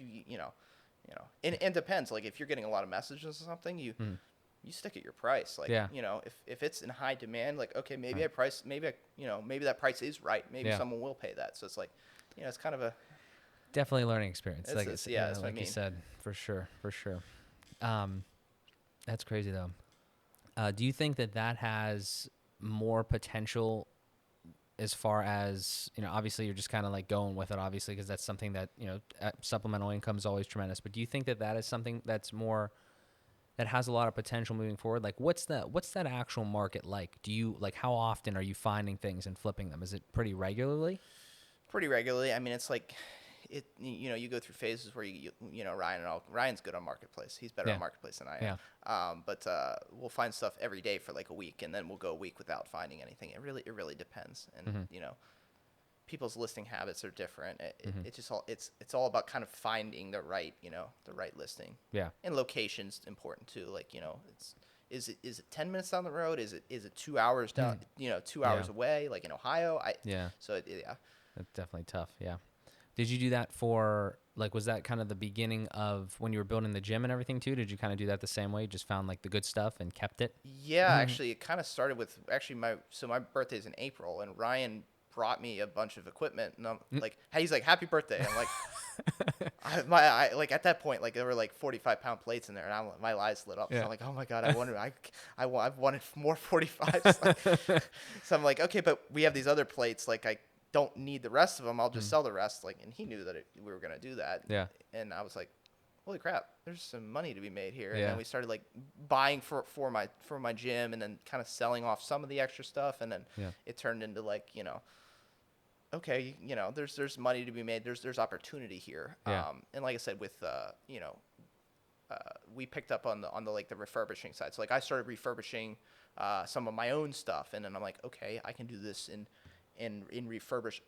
and it depends. Like if you're getting a lot of messages or something, you stick at your price. Like, Yeah. if it's in high demand, like, okay, maybe Right. maybe that price is right. Maybe Yeah. someone will pay that. So it's like, it's kind of a Definitely a learning experience. It's- Like it's- yeah, that's what I like you mean. said, for sure. That's crazy though. Do you think that has more potential as far as, obviously you're just kind of like going with it, obviously, because that's something that, supplemental income is always tremendous. But do you think that is something that has a lot of potential moving forward? Like what's that actual market like? Do you like, how often are you finding things and flipping them? Is it pretty regularly? pretty regularly. I mean, it's like you go through phases where Ryan's good on marketplace. He's better Yeah. on marketplace than I Yeah. am. But we'll find stuff every day for like a week, and then we'll go a week without finding anything. It really depends. And people's listing habits are different. It's all about kind of finding the right listing. Yeah. And location's important too. Like, is it 10 minutes down the road? Is it 2 hours down? 2 hours Yeah. away, like in Ohio? Yeah. So yeah. That's definitely tough. Yeah. Did you do that for, like, was that kind of the beginning of when you were building the gym and everything too? Did you kind of do that the same way? Just found like the good stuff and kept it? Yeah, actually, it kind of started with my birthday's in April, and Ryan brought me a bunch of equipment, and I'm like, he's like, happy birthday. I'm like, like at that point, like there were like 45-pound plates in there, and my eyes lit up. Yeah. So I'm like, oh my god, I've wanted more 45s. So I'm like, okay, but we have these other plates, like I don't need the rest of them. I'll just sell the rest. Like, and he knew that we were gonna do that. Yeah. And I was like, holy crap, there's some money to be made here. And Yeah. then we started like buying for my gym, and then kind of selling off some of the extra stuff, and then Yeah. it turned into like, okay, there's money to be made. There's opportunity here. Yeah. And like I said, with we picked up on the like the refurbishing side. So like I started refurbishing some of my own stuff, and then I'm like, okay, I can do this in refurbish,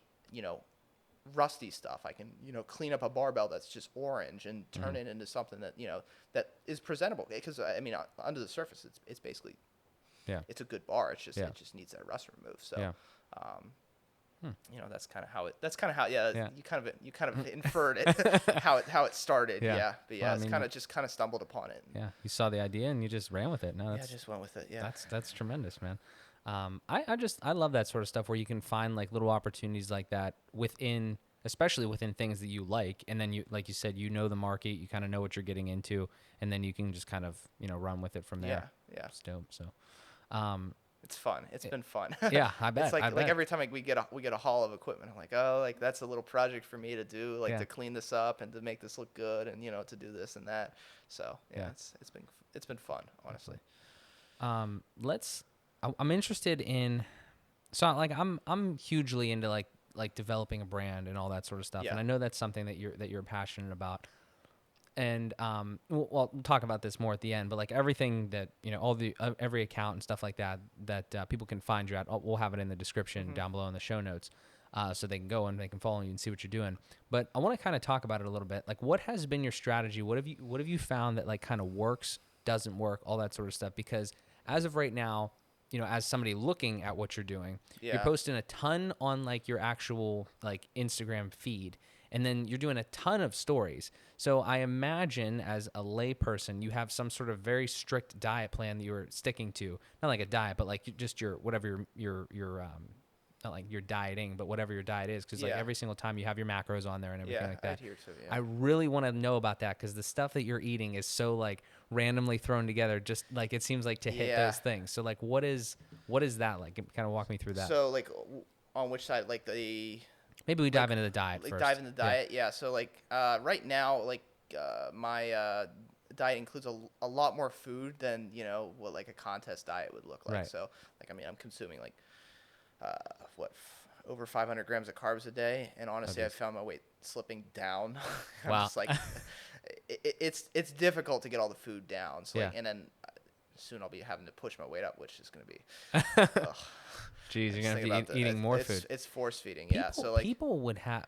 rusty stuff. I can, clean up a barbell that's just orange and turn it into something that, that is presentable. Because I mean, under the surface, it's basically, Yeah. it's a good bar. It's just Yeah. it just needs that rust removed. So, Yeah. that's kind of how Yeah. you kind of inferred it how it started. Yeah. Yeah. But yeah, Well, I it's mean, kind of stumbled upon it. Yeah. You saw the idea and you just ran with it. No, Yeah, I that's, just went with it. Yeah. that's tremendous, man. I love that sort of stuff where you can find like little opportunities like that especially within things that you like. And then you, like you said, the market, you kind of know what you're getting into, and then you can just kind of, run with it from there. Yeah. It's dope. So, It's fun. It's been fun. yeah, I bet. It's like I bet. every time we get a haul of equipment, I'm like, oh, like that's a little project for me to do, like Yeah. to clean this up and to make this look good, and to do this and that. So yeah, Yeah. it's been fun, honestly. I'm interested in, so like I'm hugely into like developing a brand and all that sort of stuff. Yeah. And I know that's something that you're passionate about. and we'll talk about this more at the end, but like everything that, all the every account and stuff like that people can find you at, we'll have it in the description down below in the show notes, so they can go and they can follow you and see what you're doing. But I want to kind of talk about it a little bit. Like, what has been your strategy? What have you found that like kind of works, doesn't work, all that sort of stuff? Because as of right now, as somebody looking at what you're doing, you're Yeah. posting a ton on like your actual like Instagram feed, and then you're doing a ton of stories. So I imagine as a layperson, you have some sort of very strict diet plan that you're sticking to. Not like a diet, but like just your whatever your not like you're dieting, but whatever your diet is, because like Yeah. every single time you have your macros on there and everything Yeah, like I that. adhere to it, yeah. I really want to know about that, because the stuff that you're eating is so like randomly thrown together, just like it seems like to hit Yeah. those things. So like, what is that like? Kind of walk me through that. So like on which side, like the Maybe we dive into the diet like first. dive into the diet? Yeah. So like right now, like my diet includes a lot more food than what like a contest diet would look like. Right. So like I mean I'm consuming like over 500 grams of carbs a day, and honestly I've found my weight slipping down. I'm Wow. just like it's difficult to get all the food down. So like, Yeah. and then soon I'll be having to push my weight up, which is going to be ugh. Jeez, you're Just gonna think have to about eating more it's, food. It's force feeding, People, yeah. So like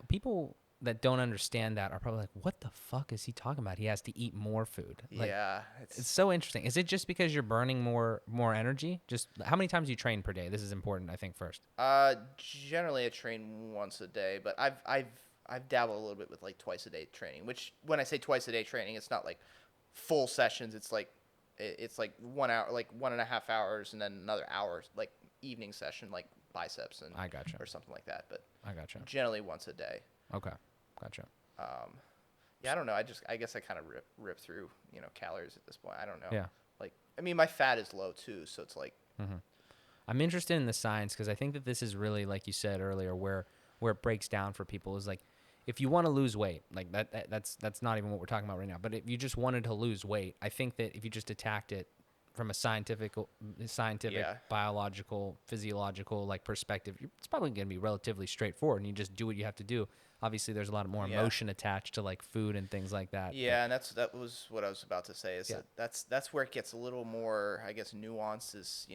people that don't understand that are probably like, "What the fuck is he talking about? He has to eat more food." Like, yeah, it's so interesting. Is it just because you're burning more energy? Just how many times do you train per day? This is important, I think, first. generally I train once a day, but I've dabbled a little bit with like twice a day training. Which when I say twice a day training, it's not like full sessions. It's like 1 hour, like 1.5 hours, and then another hour, like evening session, like biceps and I gotcha. or something like that. But I gotcha. generally once a day. Okay, gotcha. Yeah, I don't know. I guess I kind of rip through calories at this point. I don't know. Yeah. Like I mean my fat is low too, so it's like I'm interested in the science, because I think that this is really, like you said earlier, where it breaks down for people is like, if you want to lose weight, like that's not even what we're talking about right now. But if you just wanted to lose weight, I think that if you just attacked it from a scientific, Yeah. biological, physiological like perspective, it's probably going to be relatively straightforward, and you just do what you have to do. Obviously, there's a lot more Yeah. emotion attached to like food and things like that. Yeah, and that was what I was about to say. Is Yeah. that's where it gets a little more, I guess, nuanced. Is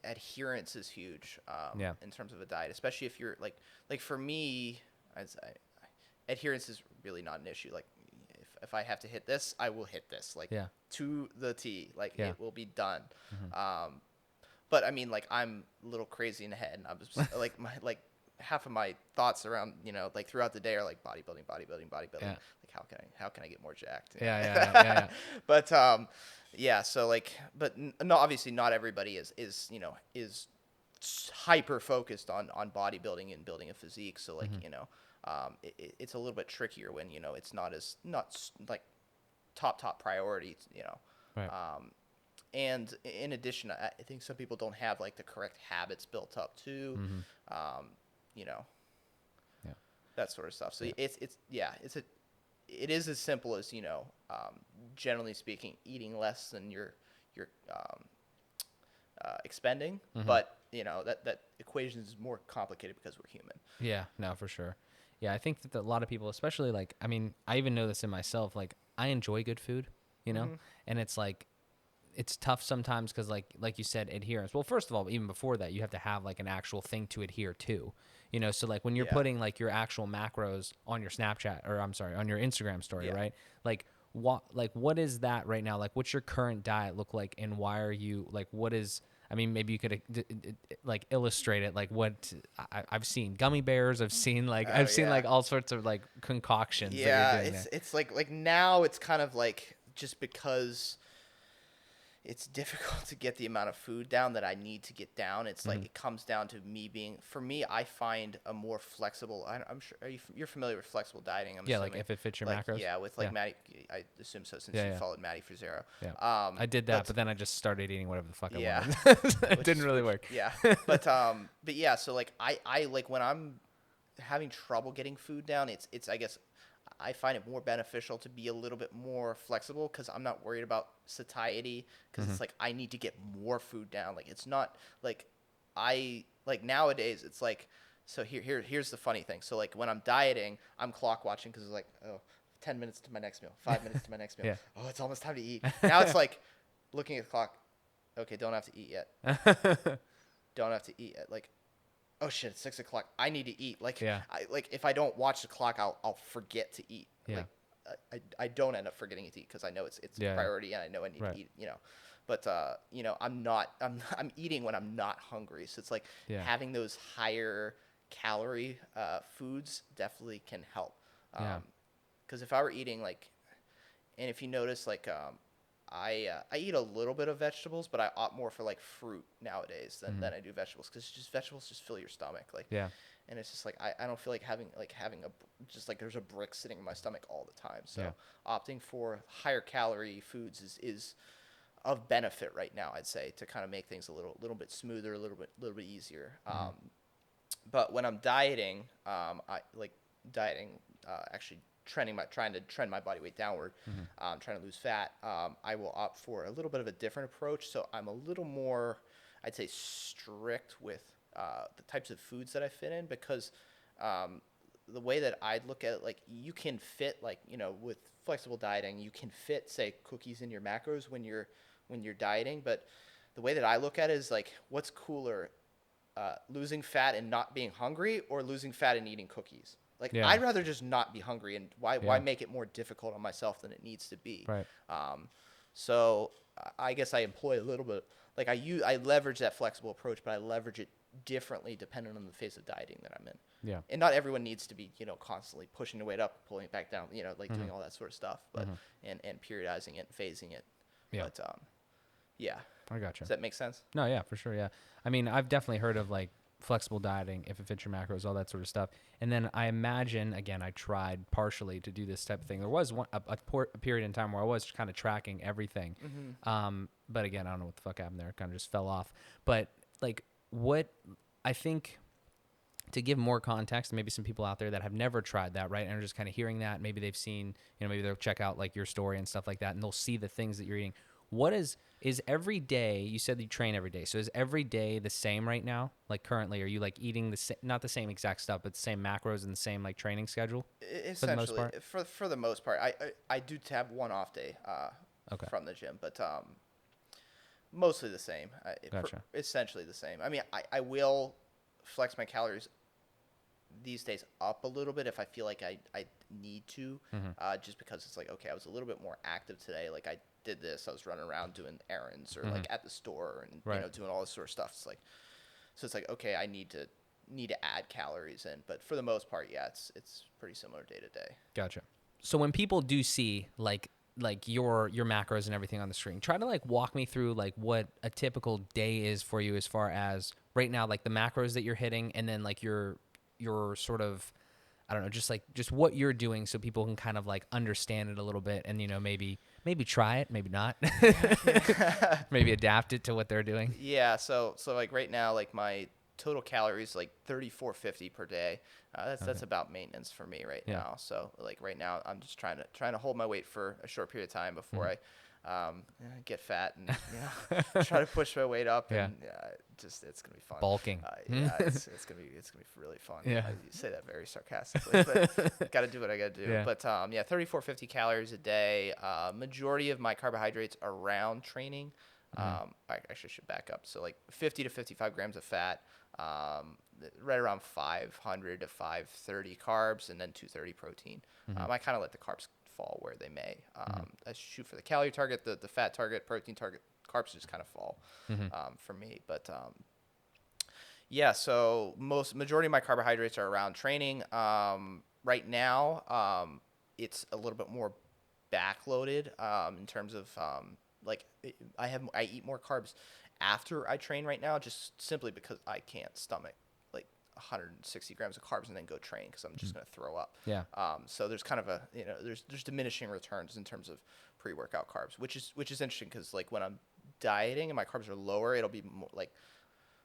adherence is huge. Yeah. In terms of a diet, especially if you're like for me, adherence is really not an issue. Like if I have to hit this, I will hit this. Like Yeah. to the T. Like Yeah. it will be done. But I mean, like I'm a little crazy in the head, and I'm just like half of my thoughts around like throughout the day are like bodybuilding. Yeah. Like how can I get more jacked? Yeah. But yeah, so like but no, obviously not everybody is hyper focused on bodybuilding and building a physique. So like it's a little bit trickier when it's not like top priority. Right. And in addition, I think some people don't have like the correct habits built up too. Yeah. That sort of stuff. So it is as simple as generally speaking, eating less than you're expending, but that equation is more complicated because we're human. Yeah, no, for sure. Yeah, I think that a lot of people, especially like, I mean, I even know this in myself. Like, I enjoy good food, and it's like, it's tough sometimes because, like you said, adherence. Well, first of all, even before that, you have to have like an actual thing to adhere to, So like when you're putting like your actual macros on your Snapchat, or I'm sorry, on your Instagram story, right? Like what is that right now? Like, what's your current diet look like, and why are you like? What is? I mean, maybe you could like illustrate it. Like what I've seen gummy bears. I've seen like like all sorts of like concoctions. Yeah, that you're doing there. it's like now it's kind of like just because it's difficult to get the amount of food down that I need to get down. It's like it comes down to me being, for me, I find a more flexible. I'm sure you're familiar with flexible dieting. I'm Yeah, assuming. like if it fits your like, macros. Yeah, with like Yeah. Maddie, I assume so since Yeah, you yeah. followed Maddie for zero. Yeah. I did that, but then I just started eating whatever the fuck I wanted. It didn't really work. Yeah, but yeah. So like I like when I'm having trouble getting food down, it's I guess I find it more beneficial to be a little bit more flexible because I'm not worried about satiety because it's like I need to get more food down. Like it's not like nowadays it's like, so here's the funny thing. So like when I'm dieting, I'm clock watching because it's like, oh, 10 minutes to my next meal, 5 minutes to my next meal. Yeah. Oh, it's almost time to eat. Now it's like looking at the clock. Okay, don't have to eat yet. Don't have to eat yet. Like, oh shit, it's 6 o'clock. I need to eat. Like, Yeah. if I don't watch the clock, I'll forget to eat. Yeah. Like, I don't end up forgetting to eat because I know it's Yeah. a priority and I know I need to eat. But I'm eating when I'm not hungry. So it's like having those higher calorie foods definitely can help. Because if I were eating like, and if you notice like I eat a little bit of vegetables, but I opt more for like fruit nowadays than I do vegetables because just vegetables just fill your stomach. Like, and it's just like I don't feel like having just like there's a brick sitting in my stomach all the time. So opting for higher calorie foods is of benefit right now, I'd say, to kind of make things a little bit smoother, a little bit easier. But when I'm dieting, I like dieting actually trying to trend my body weight downward, trying to lose fat, I will opt for a little bit of a different approach. So I'm a little more, I'd say, strict with the types of foods that I fit in because the way that I'd look at it, like you can fit like, with flexible dieting, you can fit, say, cookies in your macros when you're dieting. But the way that I look at it is like, what's cooler, losing fat and not being hungry or losing fat and eating cookies? Like, I'd rather just not be hungry, and why make it more difficult on myself than it needs to be? Right. So I guess I employ a little bit, like I leverage that flexible approach, but I leverage it differently depending on the phase of dieting that I'm in. Yeah. And not everyone needs to be, constantly pushing the weight up, pulling it back down, like doing all that sort of stuff, but and periodizing it, and phasing it. Yeah. But yeah. I gotcha. Does that make sense? No, yeah, for sure. Yeah. I mean, I've definitely heard of like flexible dieting, if it fits your macros, all that sort of stuff. And then I imagine, again, I tried partially to do this type of thing. There was a period in time where I was kind of tracking everything. But again, I don't know what the fuck happened there. It kind of just fell off. But like what I think, to give more context, maybe some people out there that have never tried that, right, and are just kind of hearing that, maybe they've seen, maybe they'll check out like your story and stuff like that, and they'll see the things that you're eating. What is every day, you said that you train every day, so is every day the same right now? Like currently, are you like eating not the same exact stuff, but the same macros and the same like training schedule? Essentially, for the most part, I do have one off day from the gym, but mostly the same. Gotcha. Essentially the same. I mean, I will flex my calories these days up a little bit if I feel like I need to, just because it's like, okay, I was a little bit more active today. Like I did this, I was running around doing errands or like at the store and doing all this sort of stuff. It's like, so it's like, okay, I need to add calories in, but for the most part, yeah, it's pretty similar day to day. Gotcha. So when people do see like your macros and everything on the screen, try to like walk me through like what a typical day is for you as far as right now, like the macros that you're hitting, and then like your sort of, I don't know, just what you're doing so people can kind of like understand it a little bit and, maybe try it, maybe not, maybe adapt it to what they're doing. Yeah. So like right now, like my total calories, like 3,450 per day. That's about maintenance for me right now. So like right now I'm just trying to hold my weight for a short period of time before I get fat and try to push my weight up, and it's gonna be fun. Bulking. It's gonna be really fun. Yeah. I say that very sarcastically, but gotta do what I gotta do. Yeah. But 3,450 calories a day. Majority of my carbohydrates around training. I actually should back up. So like 50 to 55 grams of fat, right around 500 to 530 carbs, and then 230 protein. I kind of let the carbs fall where they may. I shoot for the calorie target, the fat target, protein target. Carbs just kind of fall for me. But so majority of my carbohydrates are around training. Right now, it's a little bit more backloaded in terms of I eat more carbs after I train right now, just simply because I can't stomach like 160 grams of carbs and then go train because I'm just going to throw up. Yeah. So there's kind of there's diminishing returns in terms of pre-workout carbs, which is interesting because like when I'm dieting and my carbs are lower, it'll be more like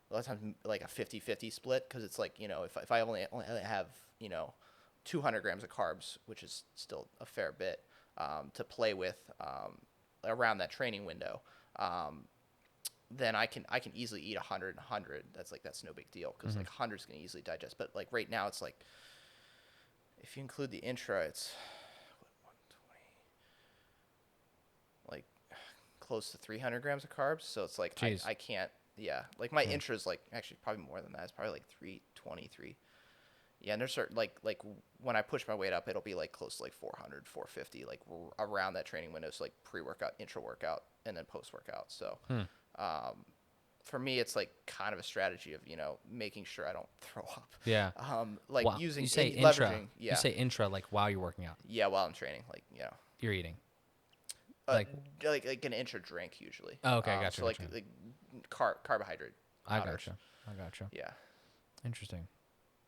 a lot of times like a 50-50 split, because it's like, if I only have 200 grams of carbs, which is still a fair bit to play with around that training window, then I can easily eat 100 and 100. That's no big deal, because like 100 is going to easily digest. But like right now, it's like if you include the intra, it's close to 300 grams of carbs. So it's like Jeez. I can't. Yeah, like my Yeah. intra is like actually probably more than that. It's probably like 323. Yeah, and there's certain like when I push my weight up, it'll be like close to like 400, 450, like around that training window. So like pre-workout, intra-workout, and then post-workout. So for me, it's like kind of a strategy of making sure I don't throw up. Yeah. Like Wow. using You say intra. leveraging. Yeah. You say intra like while you're working out. Yeah, while I'm training, like You're eating. uh, Like like an intra drink usually. oh, okay, gotcha. So like Gotcha. like carbohydrate I powders. gotcha. Yeah. Interesting.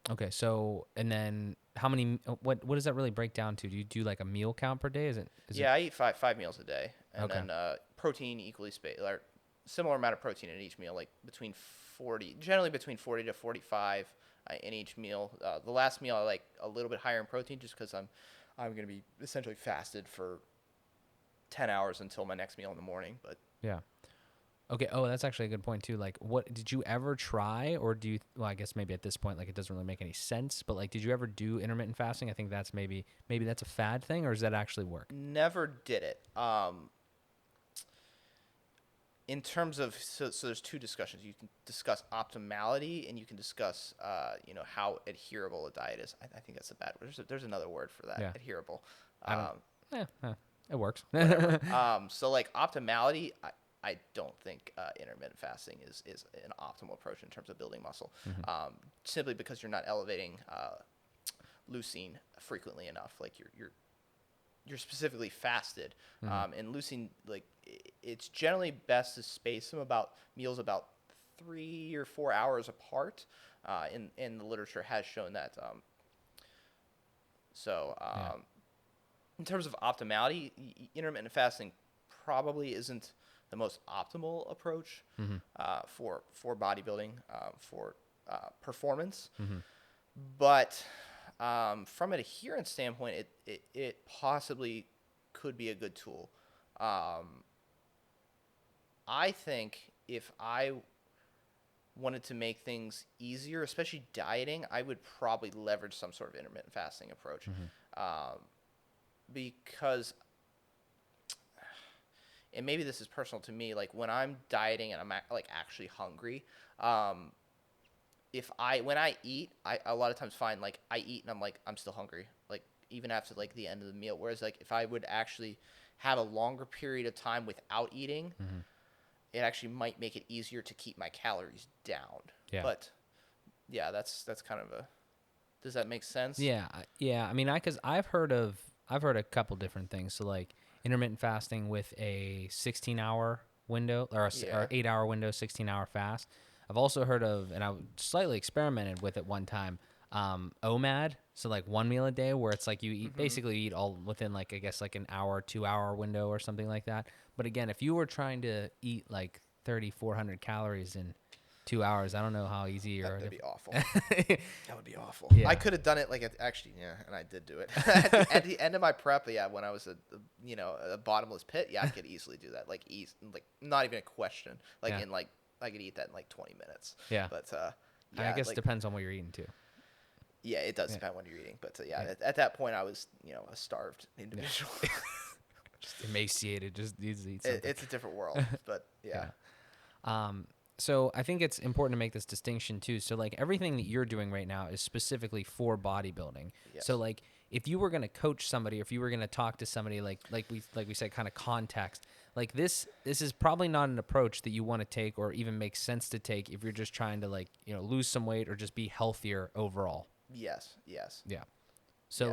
Okay, so and then how many? What does that really break down to? Do you do like a meal count per day? Is it? I eat five meals a day, and Okay. then protein equally spaced, or similar amount of protein in each meal, like generally between 40 to 45 in each meal. The last meal I like a little bit higher in protein, just because I'm going to be essentially fasted for 10 hours until my next meal in the morning. But Yeah. Okay. Oh, that's actually a good point too. Like, what did you ever try, or do you? Well, I guess maybe at this point, like, it doesn't really make any sense. But like, did you ever do intermittent fasting? I think that's maybe that's a fad thing, or does that actually work? never did it. In terms of so there's two discussions. You can discuss optimality, and you can discuss how adherable a diet is. I think that's a bad word. There's another word for that. Yeah. Adherable. I don't. It works. So like optimality, I don't think intermittent fasting is an optimal approach in terms of building muscle. Simply because you're not elevating leucine frequently enough. Like you're specifically fasted, and leucine, like it's generally best to space them meals about 3 or 4 hours apart. In the literature has shown that. In terms of optimality, intermittent fasting probably isn't the most optimal approach for bodybuilding, for performance. But from an adherence standpoint, it possibly could be a good tool. I think if I wanted to make things easier, especially dieting, I would probably leverage some sort of intermittent fasting approach. Because, and maybe this is personal to me, like when I'm dieting and I'm like actually hungry, when I eat, I a lot of times find like I eat and I'm like, I'm still hungry, like even after like the end of the meal. Whereas like if I would actually have a longer period of time without eating, it actually might make it easier to keep my calories down. Yeah. But yeah, that's kind of does that make sense? Yeah. I mean, because I've heard a couple different things. So like intermittent fasting with a 16-hour window or 8-hour window, 16-hour fast. I've also heard of, and I slightly experimented with it one time, OMAD. So like 1 meal a day, where it's like you eat basically you eat all within like I guess like an hour, 2-hour window or something like that. But again, if you were trying to eat like 3,400 calories in 2 hours, I don't know how easy or That'd be awful. yeah. That would be awful. I could have done it like actually, yeah, and I did do it at the end of my prep. Yeah, when I was a bottomless pit, yeah, I could easily do that. Like not even a question. Like in like I could eat that in like 20 minutes. Yeah, but yeah, I guess it depends on what you're eating too. Yeah, it does depend on what you're eating. But at that point, I was a starved individual. Just emaciated, just needs to eat something. It's a different world, but yeah. So I think it's important to make this distinction too. So like everything that you're doing right now is specifically for bodybuilding. Yes. So like if you were going to coach somebody, or if you were going to talk to somebody, like we said, kind of context, like this is probably not an approach that you want to take or even makes sense to take if you're just trying to lose some weight or just be healthier overall. Yes. Yeah. So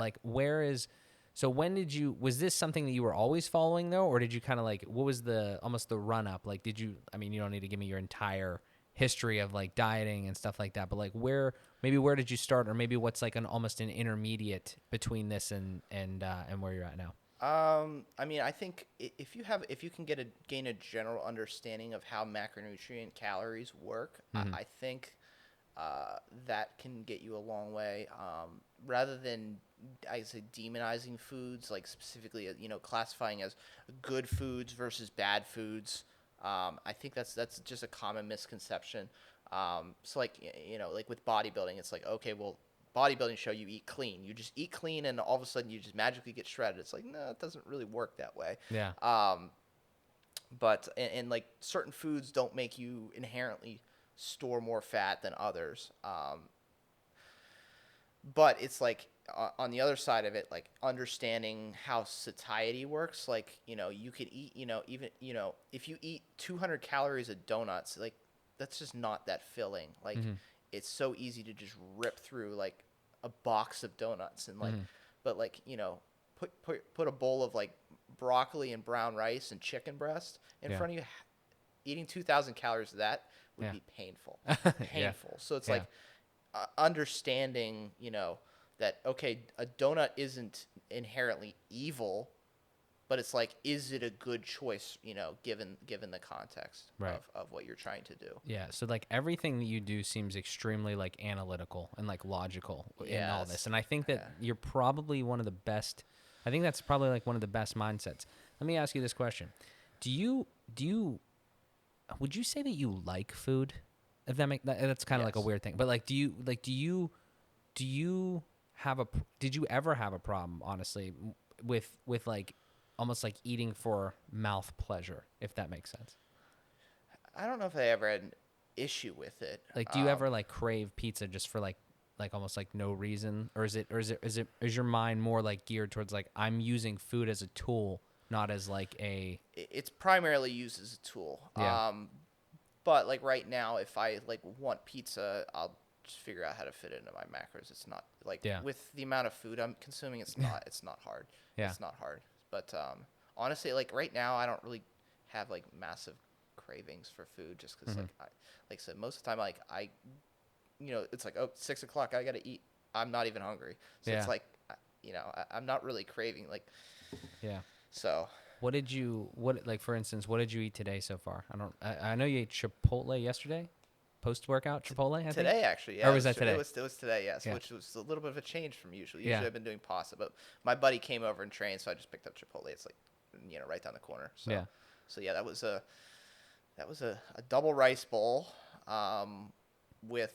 was this something that you were always following though? Or did you kind of what was almost the run up? Like, you don't need to give me your entire history of like dieting and stuff like that, but like where did you start? Or maybe what's like almost an intermediate between this and where you're at now? I think if you can gain a general understanding of how macronutrient calories work, I think that can get you a long way. Rather than I say demonizing foods, like specifically classifying as good foods versus bad foods. I think that's just a common misconception. So like with bodybuilding, it's like, okay, well, bodybuilding show you eat clean. You just eat clean, and all of a sudden you just magically get shredded. It's like, no, it doesn't really work that way. Yeah. But and like certain foods don't make you inherently store more fat than others. But it's like on the other side of it, like understanding how satiety works. Like, you could eat, even, if you eat 200 calories of donuts, like that's just not that filling. Like, it's so easy to just rip through like a box of donuts and like, but like, put a bowl of like broccoli and brown rice and chicken breast in front of you. Eating 2,000 calories of that would be painful, painful. So it's like understanding, that, okay, a donut isn't inherently evil, but it's like, is it a good choice, given the context of what you're trying to do? Yeah. So like everything that you do seems extremely like analytical and like logical in all this. And I think that you're probably one of the best. I think that's probably like one of the best mindsets. Let me ask you this question. Would you say that you like food? If that's kind of like a weird thing, but like, do you did you ever have a problem, honestly, with like almost like eating for mouth pleasure, if that makes sense? I don't know if I ever had an issue with it. Like, do you ever like crave pizza just for like almost like no reason, or is your mind more like geared towards like, I'm using food as a tool, not as like a? It's primarily used as a tool. Yeah. But like right now, if I like want pizza, I'll just figure out how to fit it into my macros. It's not like, with the amount of food I'm consuming, it's not hard. Yeah. It's not hard. But honestly, like right now, I don't really have like massive cravings for food, just because like I said, most of the time, like it's like, oh, 6 o'clock, I gotta eat. I'm not even hungry, so it's like, I'm not really craving like. Yeah. So. Like, for instance, what did you eat today so far? I know you ate Chipotle yesterday, post-workout Chipotle, I think? Today, actually, yeah. Or was that today? It was today, yes, which was a little bit of a change from usual. Usually I've been doing pasta, but my buddy came over and trained, so I just picked up Chipotle. It's like, right down the corner. So, that was a double rice bowl, with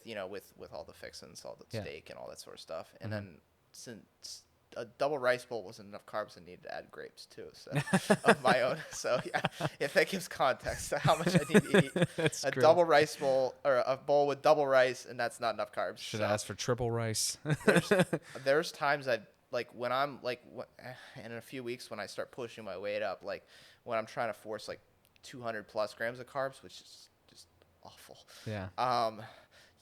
all the fixins, all the steak and all that sort of stuff. And then since a double rice bowl wasn't enough carbs, I needed to add grapes too, so of my own. So if that gives context to how much I need to eat, double rice bowl, or a bowl with double rice, and that's not enough carbs. Should ask for triple rice. there's times I like, when I'm like, in a few weeks when I start pushing my weight up, like when I'm trying to force like 200 plus grams of carbs, which is just awful. Yeah.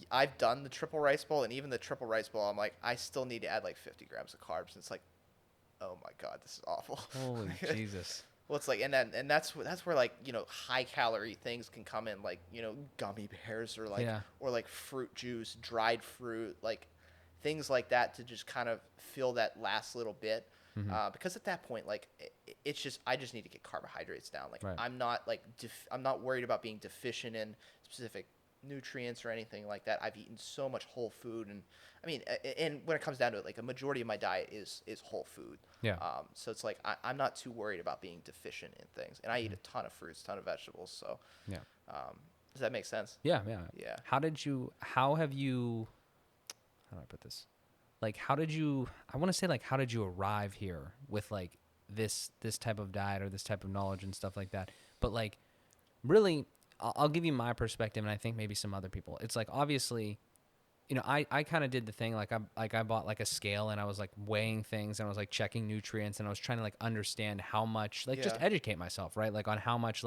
I've done the triple rice bowl, and even the triple rice bowl, I'm like, I still need to add like 50 grams of carbs. And it's like, oh my God, this is awful. Holy Jesus. Well, it's like, and that's where like, high calorie things can come in, like, gummy bears, or like, or like fruit juice, dried fruit, like things like that, to just kind of fill that last little bit. Because at that point, like, it's just, I just need to get carbohydrates down. Like, I'm not like, I'm not worried about being deficient in specific nutrients or anything like that. I've eaten so much whole food, and I mean, and when it comes down to it, like, a majority of my diet is whole food. So it's like, I'm not too worried about being deficient in things, and I eat a ton of fruits, ton of vegetables. So does that make sense? Yeah. How do I put this? Like, how did you arrive here with like this type of diet or this type of knowledge and stuff like that? But like, really, I'll give you my perspective, and I think maybe some other people. It's like, obviously, I kind of did the thing, like, I bought like a scale, and I was like weighing things, and I was like checking nutrients, and I was trying to like understand how much, like, just educate myself, right? Like, on how much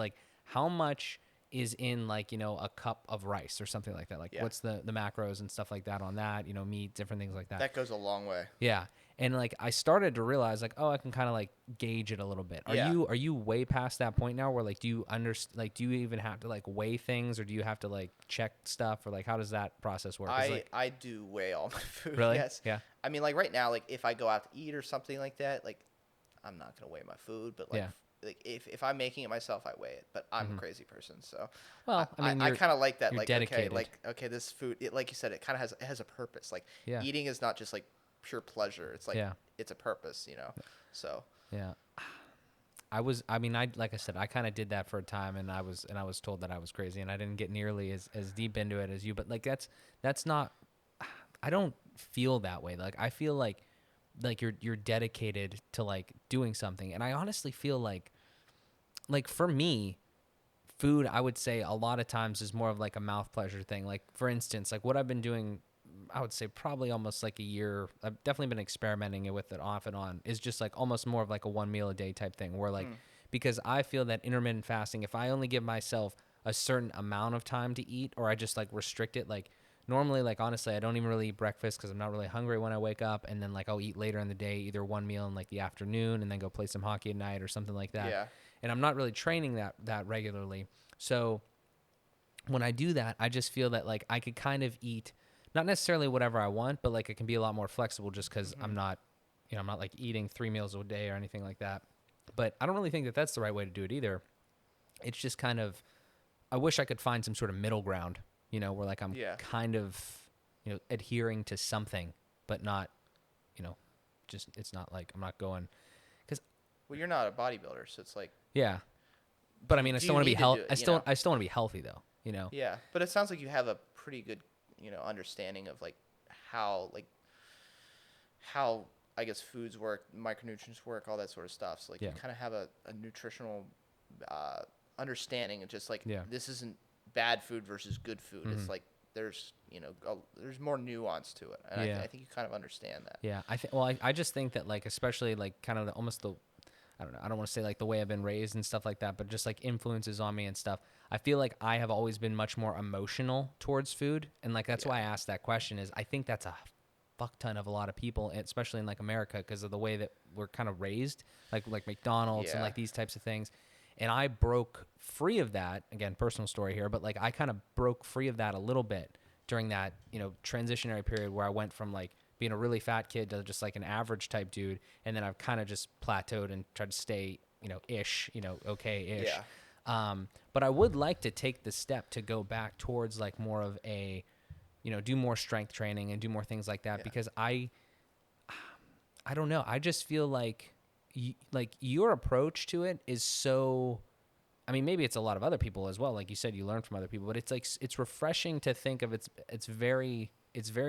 is in, like, a cup of rice or something like that. Like, what's the macros and stuff like that on that, meat, different things like that. That goes a long way. Yeah. And like, I started to realize, like, oh, I can kind of like gauge it a little bit. Are you way past that point now, where like, do you even have to like weigh things, or do you have to like check stuff, or like, how does that process work? I do weigh all my food. Really? Yes. Yeah. I mean, like right now, like if I go out to eat or something like that, like I'm not gonna weigh my food, but like, like if I'm making it myself, I weigh it. But I'm a crazy person, so well, I mean, I kind of like that. You're like, dedicated. okay, this food, like you said, it kind of has a purpose. Like, eating is not just like pure pleasure. It's like, it's a purpose, So like I said, I kind of did that for a time, and I was told that I was crazy, and I didn't get nearly as deep into it as you. But like, that's not. I don't feel that way. Like, I feel like you're dedicated to like doing something, and I honestly feel like for me, food, I would say a lot of times is more of like a mouth pleasure thing. Like for instance, like what I've been doing, I would say probably almost like a year. I've definitely been experimenting with it off and on. Is just like almost more of like a 1 meal a day type thing where like, because I feel that intermittent fasting, if I only give myself a certain amount of time to eat, or I just like restrict it, like normally, like honestly, I don't even really eat breakfast because I'm not really hungry when I wake up. And then like I'll eat later in the day, either 1 meal in like the afternoon and then go play some hockey at night or something like that. Yeah. And I'm not really training that regularly. So when I do that, I just feel that like I could kind of eat not necessarily whatever I want, but like it can be a lot more flexible just because I'm not, I'm not like eating 3 meals a day or anything like that. But I don't really think that that's the right way to do it either. It's just kind of, I wish I could find some sort of middle ground, where like I'm Yeah. kind of, adhering to something, but not, just, it's not like I'm not going, because Well, you're not a bodybuilder, so it's like, yeah. But I mean, I do still you want to be need to do it, I still want to be healthy though, Yeah, but it sounds like you have a pretty good, understanding of like how how I guess foods work, micronutrients work, all that sort of stuff. So like Yeah. you kind of have a nutritional uh, understanding of just like Yeah. this isn't bad food versus good food. It's like there's there's more nuance to it, and Yeah. I think you kind of understand that. Yeah, I just think that like especially like kind of almost the I don't know, I don't want to say like the way I've been raised and stuff like that, but just like influences on me and stuff. I feel like I have always been much more emotional towards food, and like that's why I asked that question. Is I think that's a fuck ton of a lot of people, especially in like America, because of the way that we're kind of raised, like McDonald's and Yeah. like these types of things. And I broke free of that. Again, personal story here, but like I kind of broke free of that a little bit during that, transitionary period where I went from like being a really fat kid to just like an average type dude. And then I've kind of just plateaued and tried to stay, okay-ish. Yeah. But I would like to take the step to go back towards like more of a, do more strength training and do more things like that, Yeah. because I don't know. I just feel like your approach to it is so, I mean, maybe it's a lot of other people as well. Like you said, you learn from other people, but it's like, it's refreshing to think of it's very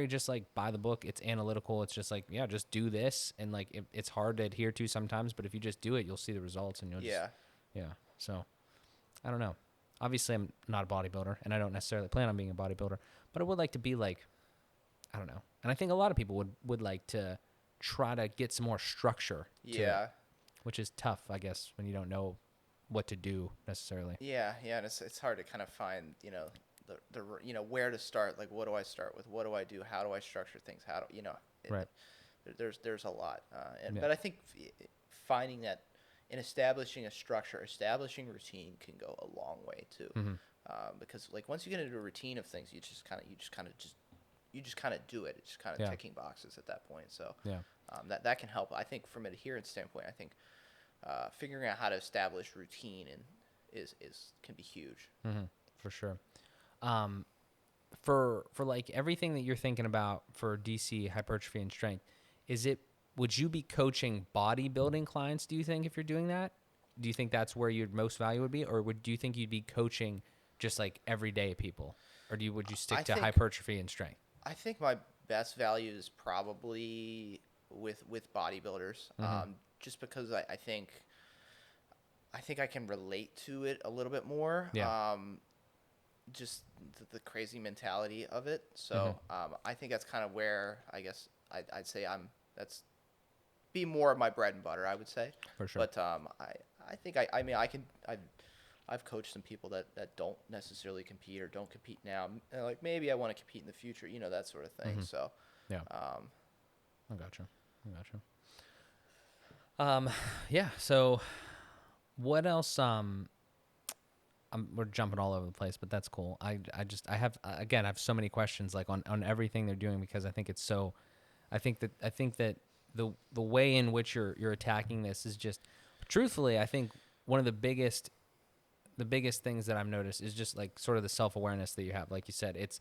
just like by the book. It's analytical. It's just like, yeah, just do this. And like, it's hard to adhere to sometimes, but if you just do it, you'll see the results and you'll Yeah. yeah. So I don't know. Obviously I'm not a bodybuilder and I don't necessarily plan on being a bodybuilder, but I would like to be like, I don't know. And I think a lot of people would like to try to get some more structure to it, Yeah. which is tough, I guess, when you don't know what to do necessarily. Yeah, and it's hard to kind of find the where to start. Like, what do I start with? What do I do? How do I structure things? How do Right. There's a lot, Yeah. but I think finding that in establishing a structure, establishing routine can go a long way too, because like once you get into a routine of things, you just kind of do it. It's just kind of Yeah. ticking boxes at that point. So Yeah. that can help. I think from an adherence standpoint, I think figuring out how to establish routine can be huge. For sure. For like everything that you're thinking about for DC hypertrophy and strength, would you be coaching bodybuilding clients, do you think, if you're doing that? Do you think that's where your most value would be? Or do you think you'd be coaching just like everyday people? Or would you stick to hypertrophy and strength? I think my best value is probably with bodybuilders, just because I think I can relate to it a little bit more. Yeah. Just the crazy mentality of it. So I think that's kind of where I guess I'd say that's be more of my bread and butter, I would say. For sure. But I think I've coached some people that don't necessarily compete or don't compete now. Like maybe I want to compete in the future, that sort of thing. So yeah. I gotcha. Yeah. So what else? We're jumping all over the place, but that's cool. I have so many questions like on everything they're doing, because I think it's so, I think that the way in which you're attacking this is just, truthfully, I think one of the biggest things that I've noticed is just like sort of the self-awareness that you have. Like you said, it's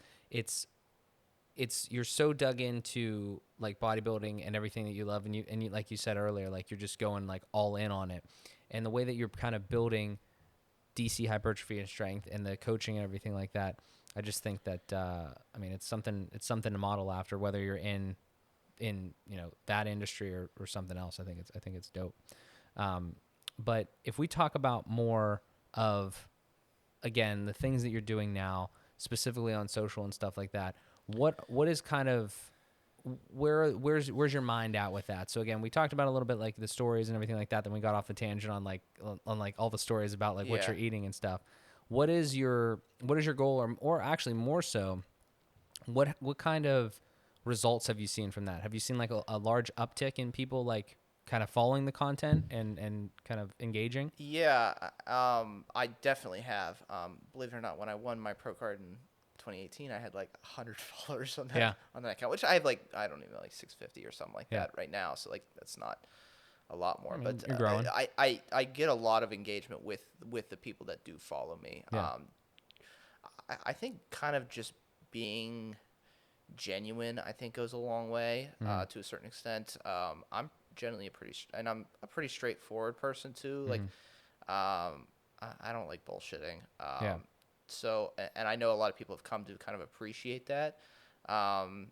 you're so dug into like bodybuilding and everything that you love, and you like you said earlier, like you're just going like all in on it. And the way that you're kind of building DC hypertrophy and strength and the coaching and everything like that, I just think that I mean it's something to model after, whether you're in that industry or something else. I think it's dope. But if we talk about more of again, the things that you're doing now, specifically on social and stuff like that, what is kind of where's your mind at with that? So again, we talked about a little bit like the stories and everything like that. Then we got off the tangent on like all the stories about like what Yeah. you're eating and stuff. What is your goal, or actually more so, what kind of results have you seen from that? Have you seen like a large uptick in people like kind of following the content and kind of engaging? Yeah, I definitely have. Believe it or not, when I won my pro card in 2018, I had like 100 followers on that Yeah. account, which I have like I don't even know, like 650 or something like Yeah. that right now. So like that's not a lot more, I mean, but you're growing. I get a lot of engagement with the people that do follow me. Yeah. I think kind of just being genuine, I think, goes a long way to a certain extent. I'm generally I'm a pretty straightforward person too. Like, I don't like bullshitting. Yeah. So, and I know a lot of people have come to kind of appreciate that. Um,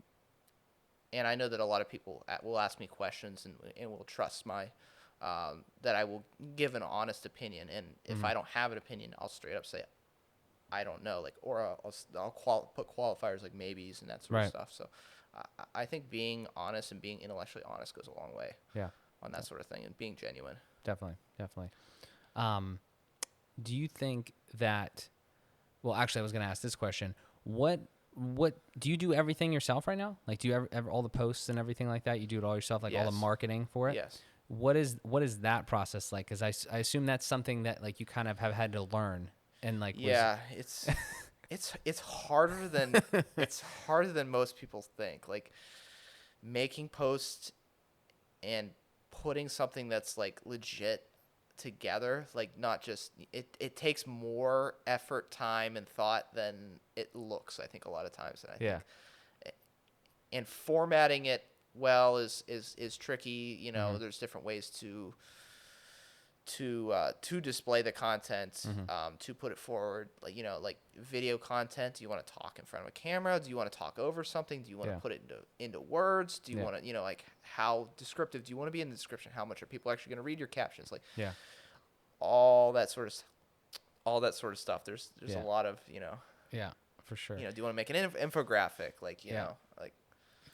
and I know that a lot of people will ask me questions and will trust that I will give an honest opinion. And if I don't have an opinion, I'll straight up say, I don't know, like, or I'll put qualifiers like maybes and that sort of Right. stuff. So I think being honest and being intellectually honest goes a long way Yeah. on that sort of thing, and being genuine. Definitely. Do you think that? Well, actually, I was going to ask this question. What do you do everything yourself right now? Like, do you ever all the posts and everything like that? You do it all yourself, like all the Yes. marketing for it? Yes. What is that process like? Because I assume that's something that like you kind of have had to learn and like Yeah, it's harder than most people think. Like making posts and putting something that's like legit together, like not just it takes more effort, time, and thought than it looks, I think, a lot of times. And I yeah. think and formatting it well is tricky. You know, there's different ways to display the content, to put it forward. Like, you know, like video content, do you want to talk in front of a camera? Do you want to talk over something? Do you want to put it into words? Do you want to, you know, like how descriptive do you want to be in the description? How much are people actually going to read your captions? Like Yeah. all that sort of stuff. There's a Yeah. lot of, you know, Yeah, for sure. do you want to make an infographic? Like, you know, like,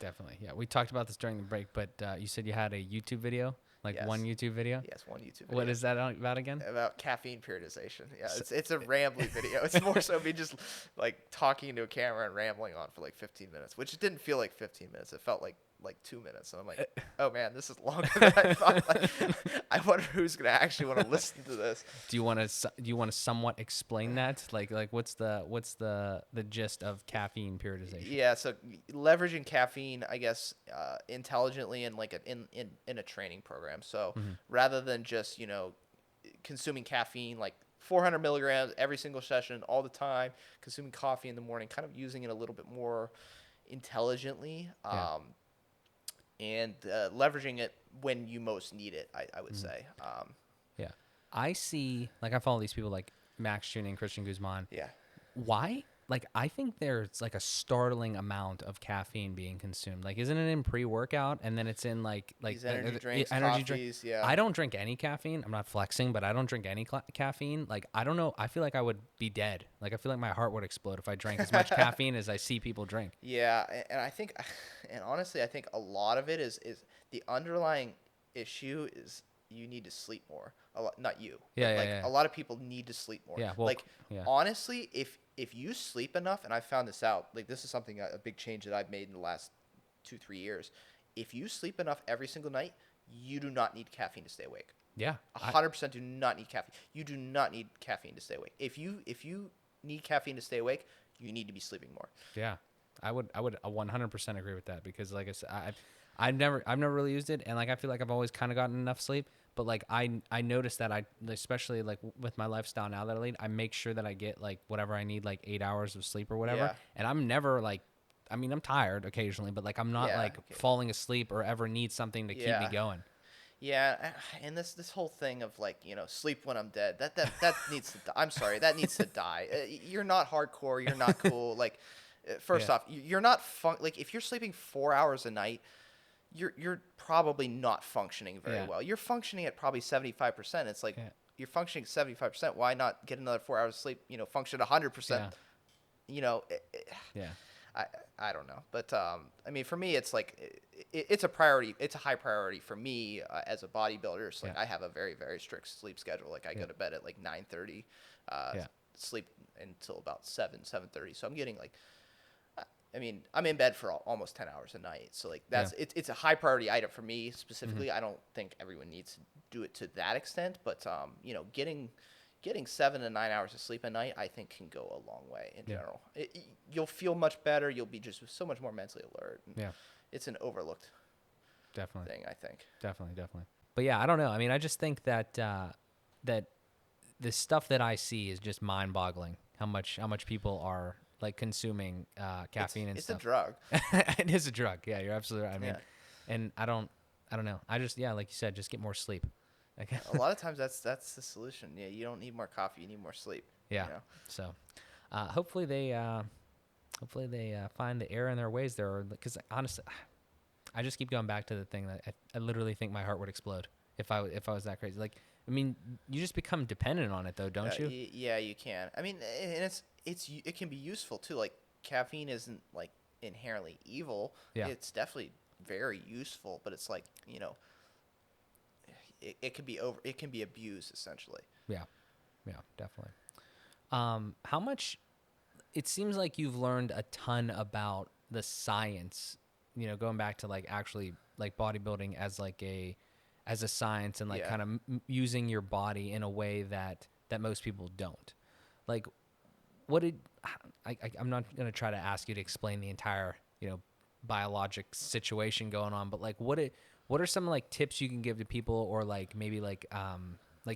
Definitely. Yeah. We talked about this during the break, but you said you had a YouTube video, like Yes. one YouTube video. yes, one YouTube video. What is that about again? About caffeine periodization. Yeah, it's a rambly video. It's more so me just like talking to a camera and rambling on for like 15 minutes, which it didn't feel like 15 minutes. It felt like 2 minutes. And I'm like, oh man, this is longer than I thought. Like, I wonder who's gonna actually want to listen to this. Do you want to somewhat explain that? Like what's the gist of caffeine periodization? Yeah, so leveraging caffeine, I guess, intelligently in like in a training program. So rather than just, you know, consuming caffeine like 400 milligrams every single session all the time, consuming coffee in the morning, kind of using it a little bit more intelligently, and leveraging it when you most need it, I would say. Yeah. I see, like, I follow these people like Max Tuning, Christian Guzman. Yeah. Why? Like, I think there's like a startling amount of caffeine being consumed. Like, isn't it in pre-workout and then it's in like These energy drinks, energy coffees, yeah. I don't drink any caffeine. I'm not flexing, but I don't drink any caffeine. Like, I don't know. I feel like I would be dead. Like, I feel like my heart would explode if I drank as much caffeine as I see people drink. Yeah, and I think, and honestly, I think a lot of it is the underlying issue is you need to sleep more. A lot, not you. Yeah, but yeah, like yeah. a lot of people need to sleep more. Yeah, well, like yeah. honestly, if you sleep enough, and I found this out, like this is something, a big change that I've made in the last 2-3 years. If you sleep enough every single night, you do not need caffeine to stay awake. Yeah. 100% do not need caffeine. You do not need caffeine to stay awake. If you need caffeine to stay awake, you need to be sleeping more. Yeah, I would 100% agree with that because, like I said, I've never really used it, and like I feel like I've always kind of gotten enough sleep. But like I noticed that especially like with my lifestyle now that I lead, I make sure that I get like whatever I need, like 8 hours of sleep or whatever. Yeah. And I'm never like, I mean, I'm tired occasionally, but like I'm not falling asleep or ever need something to keep me going. Yeah, and this whole thing of like, you know, sleep when I'm dead, that needs to die. I'm sorry, that needs to die. You're not hardcore, you're not cool. Like, first off, you're not like if you're sleeping 4 hours a night, you're probably not functioning very well. You're functioning at probably 75%. It's like, you're functioning 75%. Why not get another 4 hours of sleep? You know, function 100%. Yeah. You know, Yeah. I don't know, but I mean, for me, it's like it's a priority. It's a high priority for me as a bodybuilder. So like Yeah. I have a very very strict sleep schedule. Like I go to bed at like 9:30, Yeah. sleep until about 7:30. So I'm getting like, I mean, I'm in bed for almost 10 hours a night. So like Yeah. it's a high priority item for me specifically. Mm-hmm. I don't think everyone needs to do it to that extent, but you know, getting 7 to 9 hours of sleep a night, I think, can go a long way in Yeah. general. You'll feel much better. You'll be just so much more mentally alert. And Yeah. it's an overlooked Definitely. thing, I think. Definitely. But yeah, I don't know. I mean, I just think that that the stuff that I see is just mind-boggling. How much people are like consuming caffeine and It's a stuff. drug. It is a drug. Yeah, you're absolutely right. I mean, Yeah. and I don't know. I just like you said, just get more sleep. Like, A lot of times that's the solution. Yeah, you don't need more coffee. You need more sleep. yeah. You know? So hopefully they find the error in their ways there, because honestly, I just keep going back to the thing that I literally think my heart would explode if I was that crazy. Like, I mean, you just become dependent on it though, don't you? Yeah, you can. I mean, and it can be useful too. Like caffeine isn't like inherently evil. Yeah. It's definitely very useful, but it's like, you know, it can be abused essentially. Yeah, definitely. How much? It seems like you've learned a ton about the science. You know, going back to like actually like bodybuilding as like as a science and like Yeah. kind of using your body in a way that most people don't. Like, what did I'm not gonna try to ask you to explain the entire biologic situation going on, but like what are some like tips you can give to people, or like maybe like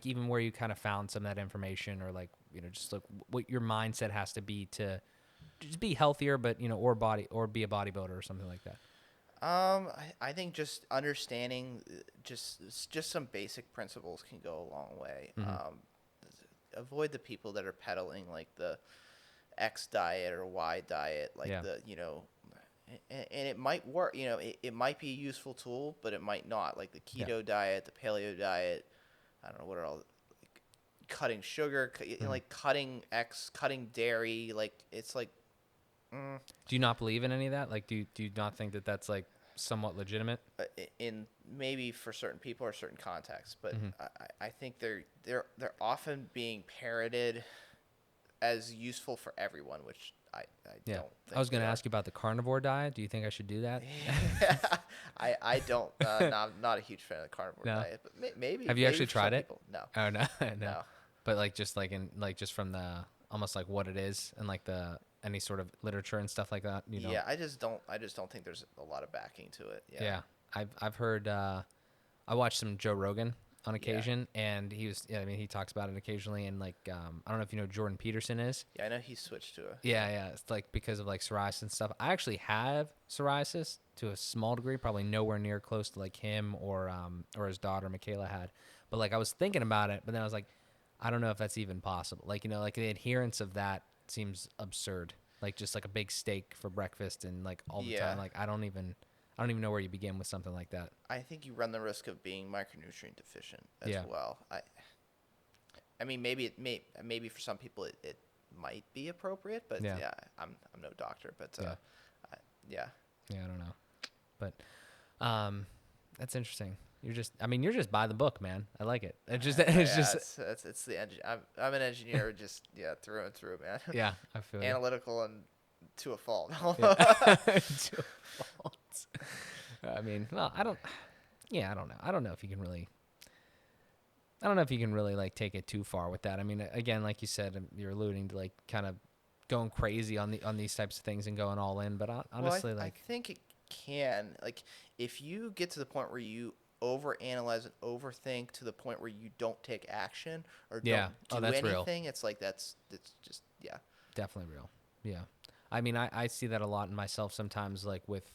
even where you kind of found some of that information, or like just like what your mindset has to be to just be healthier, but or be a bodybuilder or something like that. I think just understanding just some basic principles can go a long way. Mm-hmm. Avoid the people that are peddling like the X diet or Y diet, like Yeah. and it might work. You know, it might be a useful tool, but it might not. Like the keto diet, the paleo diet. I don't know what are all like, cutting sugar, like cutting dairy. Like it's like. Do you not believe in any of that? Like, do you not think that that's like somewhat legitimate? In maybe for certain people or certain contexts, but Mm-hmm. I think they're often being parroted as useful for everyone, which I Yeah. don't think I was going to they are. ask you about the carnivore diet. Do you think I should do that? I don't not a huge fan of the carnivore No? diet, but maybe. Have you maybe actually for some tried it? people. No, Oh, no. No. no. But like just like just from the almost like what it is and like any sort of literature and stuff like that, Yeah, I just don't think there's a lot of backing to it. Yeah. Yeah. I've heard I watched some Joe Rogan on occasion, and he talks about it occasionally, and like I don't know if you know who Jordan Peterson is. Yeah, I know he switched to it. Yeah, it's like because of like psoriasis and stuff. I actually have psoriasis to a small degree, probably nowhere near close to like him or his daughter Michaela had. But like I was thinking about it, but then I was like, I don't know if that's even possible. Like like the adherence of that seems absurd. Like just like a big steak for breakfast and like all the time. Like I don't even know where you begin with something like that. I think you run the risk of being micronutrient deficient as well. I mean, maybe for some people it might be appropriate, but I'm no doctor, but yeah. Yeah, I don't know, but that's interesting. You're just by the book, man. I like it. It's the engine. I'm an engineer, just through and through, man. Yeah, I feel analytical and to a fault. Yeah. To a fault. I mean, well, I don't know. I don't know if you can really like take it too far with that. I mean, again, like you said, you're alluding to like kind of going crazy on these types of things and going all in. But honestly, I think it can. Like, if you get to the point where you overanalyze and overthink to the point where you don't take action or don't do anything, it's like it's just definitely real. Yeah. I mean, I see that a lot in myself sometimes, like with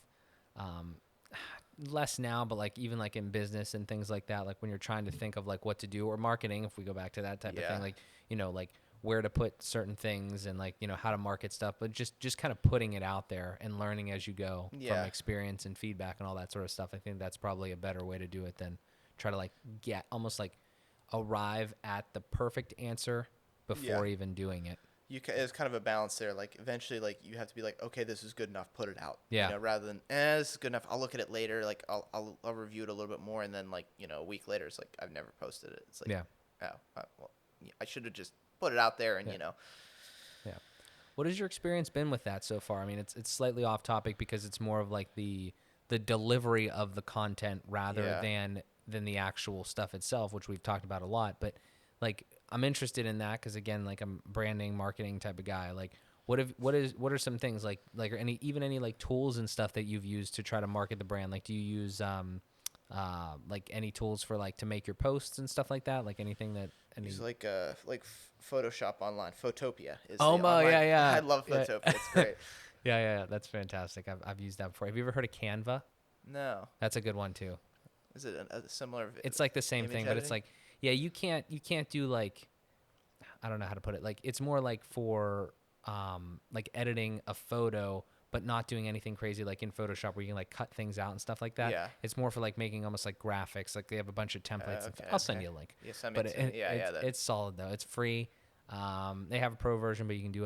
less now, but like even like in business and things like that, like when you're trying to think of like what to do, or marketing, if we go back to that type of thing, like like where to put certain things and like how to market stuff, but just kind of putting it out there and learning as you go from experience and feedback and all that sort of stuff. I think that's probably a better way to do it than try to like get almost like arrive at the perfect answer before even doing it. It's kind of a balance there. Like eventually, like you have to be like, okay, this is good enough, put it out. Yeah. You know, rather than, this is good enough. I'll look at it later. Like I'll review it a little bit more, and then like a week later, it's like I've never posted it. It's like, Yeah. well, I should have just put it out there, and Yeah. What has your experience been with that so far? I mean, it's slightly off topic because it's more of like the delivery of the content rather than the actual stuff itself, which we've talked about a lot. But like, I'm interested in that because again, like I'm branding, marketing type of guy. Like, what are some things like any like tools and stuff that you've used to try to market the brand? Like, do you use like any tools for like to make your posts and stuff like that? Like anything that use like Photoshop online. Photopia is Oh, the online. yeah. I love Photopia. It's great. Yeah, that's fantastic. I've used that before. Have you ever heard of Canva? No. That's a good one too. Is it a similar? It's like the same thing, but it's like, yeah, you can't do like, I don't know how to put it. Like it's more like for like editing a photo, but not doing anything crazy like in Photoshop where you can like cut things out and stuff like that. Yeah. It's more for like making almost like graphics. Like they have a bunch of templates. And I'll send you a link. Yeah, send me But it's solid though. It's free. They have a pro version, but you can do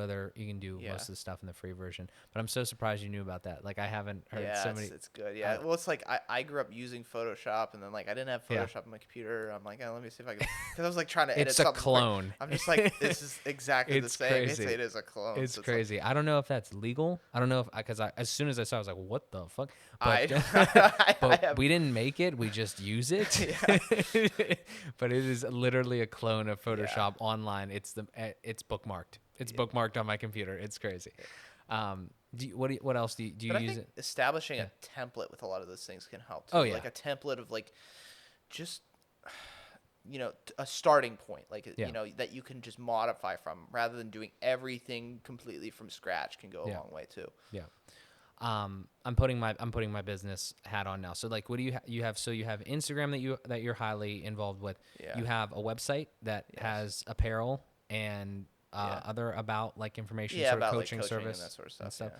most of the stuff in the free version. But I'm so surprised you knew about that. Like I haven't heard so many. It's good. Yeah. Well, it's like I grew up using Photoshop, and then like I didn't have Photoshop on my computer. I'm like, let me see if I can, because I was like trying to edit It's something. a clone. Quick. I'm just like, this is exactly the same. Crazy. It is a clone. It's so crazy. Like, I don't know if that's legal. I don't know if because as soon as I saw, it, I was like, what the fuck? But, but we didn't make it. We just use it. But it is literally a clone of Photoshop online. It's bookmarked. It's bookmarked on my computer. It's crazy. What else do you use? I think establishing a template with a lot of those things can help too. Oh yeah. Like a template of like just a starting point, like that you can just modify from, rather than doing everything completely from scratch, can go a long way too. Yeah. I'm putting my business hat on now. So like, what do you have? So you have Instagram that you're highly involved with. Yeah. You have a website that has apparel and other about like information, sort of about coaching, like service and that sort of stuff.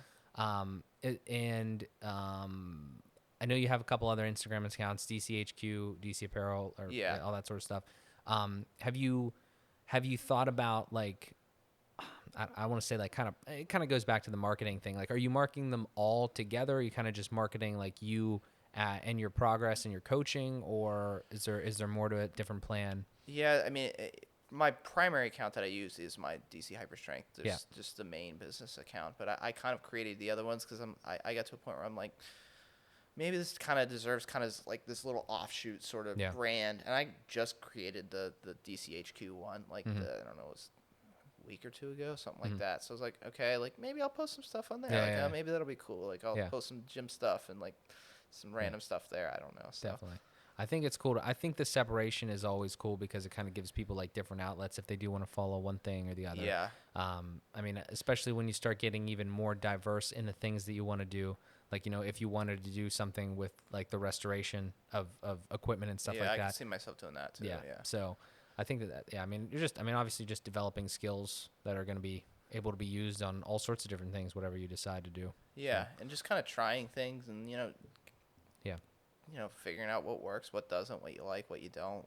I know you have a couple other Instagram accounts, DCHQ, DC Apparel, or all that sort of stuff. Have you thought about like, I want to say like it kind of goes back to the marketing thing. Like, are you marketing them all together? Or are you kind of just marketing like you and your progress and your coaching, or is there more to a different plan? Yeah, I mean, my primary account that I use is my DC Hyperstrength, just the main business account. But I kind of created the other ones because I got to a point where I'm like, maybe this kind of deserves kind of like this little offshoot sort of brand. And I just created the DCHQ one, like I don't know, it was a week or two ago, something like that. So I was like, okay, like maybe I'll post some stuff on there. Maybe that'll be cool. Like I'll post some gym stuff and like some random stuff there. I don't know. So. Definitely. I think it's cool. I think the separation is always cool because it kind of gives people like different outlets if they do want to follow one thing or the other. Yeah. I mean, especially when you start getting even more diverse in the things that you want to do. Like, if you wanted to do something with like the restoration of equipment and stuff like that. Yeah, I can see myself doing that too. Yeah. So I think I mean, obviously just developing skills that are going to be able to be used on all sorts of different things, whatever you decide to do. Yeah. And just kind of trying things and, figuring out what works, what doesn't, what you like, what you don't,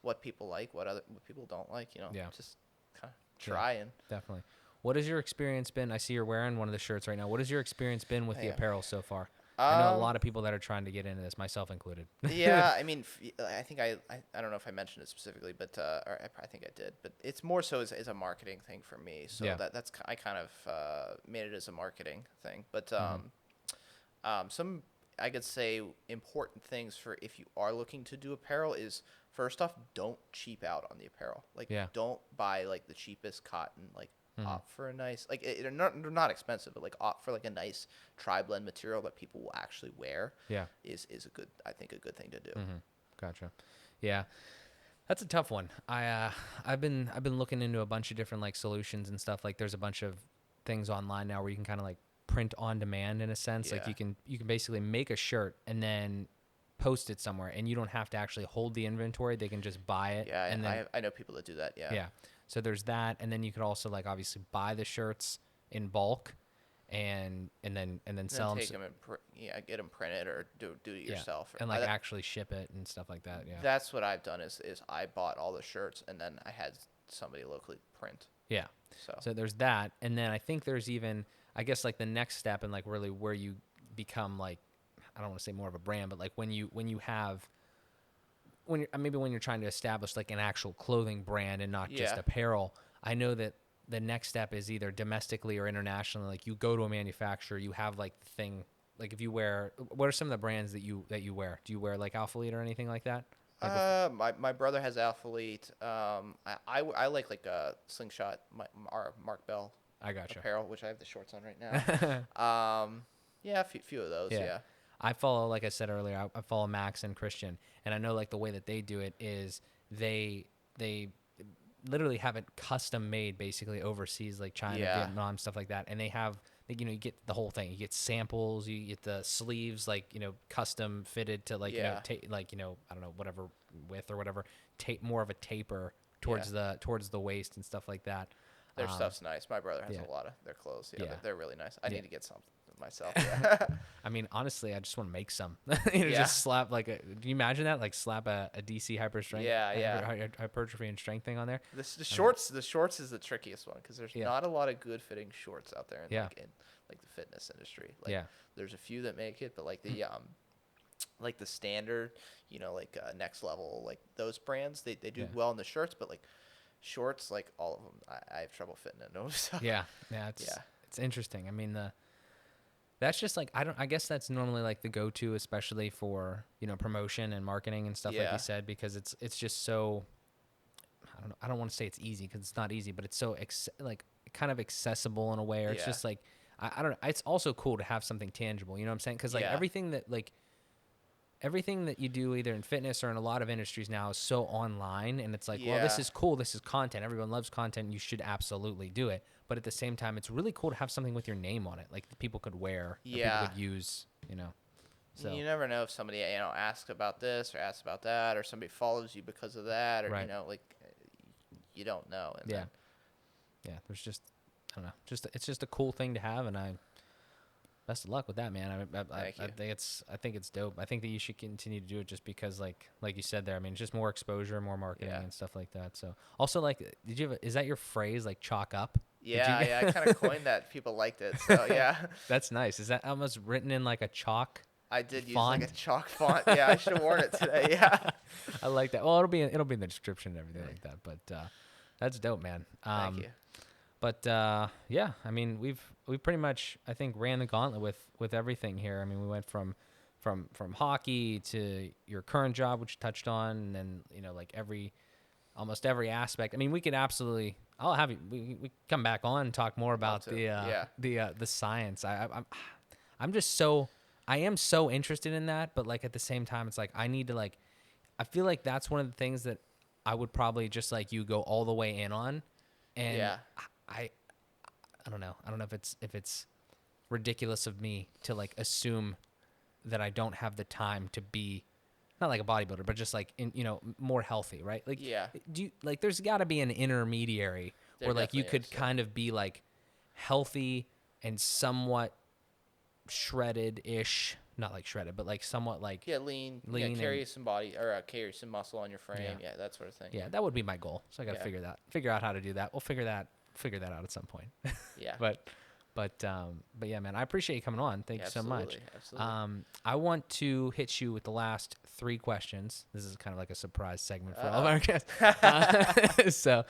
what people like, what people don't like, just kind of try and definitely. What has your experience been? I see you're wearing one of the shirts right now. What has your experience been with the apparel so far? I know a lot of people that are trying to get into this, myself included. Yeah, I mean, I think I don't know if I mentioned it specifically, but or I think I did. But it's more so as a marketing thing for me. So that's I kind of made it as a marketing thing. But some, I could say, important things for if you are looking to do apparel is, first off, don't cheap out on the apparel. Like, don't buy like the cheapest cotton. Like, opt for a nice, like, they're not expensive, but like opt for like a nice tri-blend material that people will actually wear. Yeah, is a good thing to do. Gotcha. Yeah, that's a tough one. I've been looking into a bunch of different like solutions and stuff. Like, there's a bunch of things online now where you can kind of like print on demand in a sense. Like you can basically make a shirt and then post it somewhere, and you don't have to actually hold the inventory. They can just buy it. Yeah, and then, I know people that do that. Yeah. So there's that, and then you could also like obviously buy the shirts in bulk, and then And then sell them. take them and get them printed or do it Yeah, yourself. and like actually ship it and stuff like that. Yeah. That's what I've done is I bought all the shirts and then I had somebody locally print. Yeah. So So there's that, and then I think there's even, I guess, like the next step and like really where you become like, I don't want to say more of a brand, but like when you have, when you're maybe when you're trying to establish like an actual clothing brand and not just Yeah. apparel. I know that the next step is either domestically or internationally. Like you go to a manufacturer, you have like the thing, like if you wear, what are some of the brands that you wear? Do you wear like Alpha Elite or anything like that? Like my brother has Athlete. I like a Slingshot, our Mark Bell I gotcha. apparel, which I have the shorts on right now. Yeah, a few of those. Yeah. Yeah. I follow, like I said earlier, I follow Max and Christian, and I know like the way that they do it is they literally have it custom made basically overseas, like China, Yeah. Vietnam, stuff like that, and they have, you know, you get the whole thing. You get samples, you get the sleeves, like, you know, custom fitted to like, Yeah. like, you know, I don't know, whatever width or whatever, more of a taper towards the waist and stuff like that. Their stuff's nice. My brother has yeah. a lot of their clothes. Yeah, Yeah. they're really nice. I Yeah. need to get some myself. Yeah. I mean, honestly, I just want to make some. You know, Yeah. just slap like do you imagine that? Like slap a DC hypertrophy and strength thing on there. The shorts is the trickiest one because there's Yeah. not a lot of good fitting shorts out there Yeah. in like the fitness industry. Like Yeah. there's a few that make it, but like the standard, you know, like Next Level, like those brands, they do Yeah. well in the shirts, but like shorts, like all of them, I have trouble fitting in those. So. Yeah. It's interesting. I mean, that's just like, I guess that's normally like the go-to, especially for, you know, promotion and marketing and stuff like Yeah. you said, because it's just so, I don't want to say it's easy because it's not easy, but it's so like kind of accessible in a way, or it's Yeah. just like, I don't know. It's also cool to have something tangible, you know what I'm saying? Cause like Yeah. everything that you do either in fitness or in a lot of industries now is so online, and it's like, well, this Yeah. is cool. This is content. Everyone loves content. You should absolutely do it. But at the same time, it's really cool to have something with your name on it, like that people could wear, that Yeah. people could use, you know. So You never know if somebody, you know, asks about this or asks about that, or somebody follows you because of that, or Right. you know, like you don't know. And yeah, yeah. There's just, I don't know. It's just a cool thing to have, and best of luck with that, man. I think it's dope. I think that you should continue to do it just because, like you said there. I mean, it's just more exposure, more marketing, and stuff like that. So, also, like, is that your phrase, like chalk up? Yeah, I kind of coined that. People liked it, so yeah. That's nice. Is that almost written in like a chalk? I did use font? like a chalk font. Yeah, I should have worn it today. Yeah. I like that. Well, it'll be in the description and everything like that. But that's dope, man. Thank you. But yeah, I mean, we've pretty much, I think, ran the gauntlet with everything here. I mean, we went from hockey to your current job, which you touched on, and then, you know, like almost every aspect. I mean, we could absolutely. I'll have you. We come back on and talk more about the science. I'm just so. I am so interested in that, but like at the same time, it's like I need to like. I feel like that's one of the things that I would probably just like you go all the way in on, and Yeah. I don't know. I don't know if it's ridiculous of me to like assume that I don't have the time to be not like a bodybuilder, but just like in, you know, more healthy, right? Like, Yeah. do you, like there's got to be an intermediary There where like you definitely could is, yeah. kind of be like healthy and somewhat shredded-ish, not like shredded, but like somewhat like Yeah, lean. Lean Yeah, carry and- some body or carry some muscle on your frame. Yeah. Yeah, that sort of thing. yeah, that would be my goal. So I got to Yeah. figure out how to do that. We'll figure that out at some point. Yeah. But yeah, man, I appreciate you coming on. Thank Yeah, you so much. Absolutely. I want to hit you with the last 3 questions. This is kind of like a surprise segment for all of our guests. So,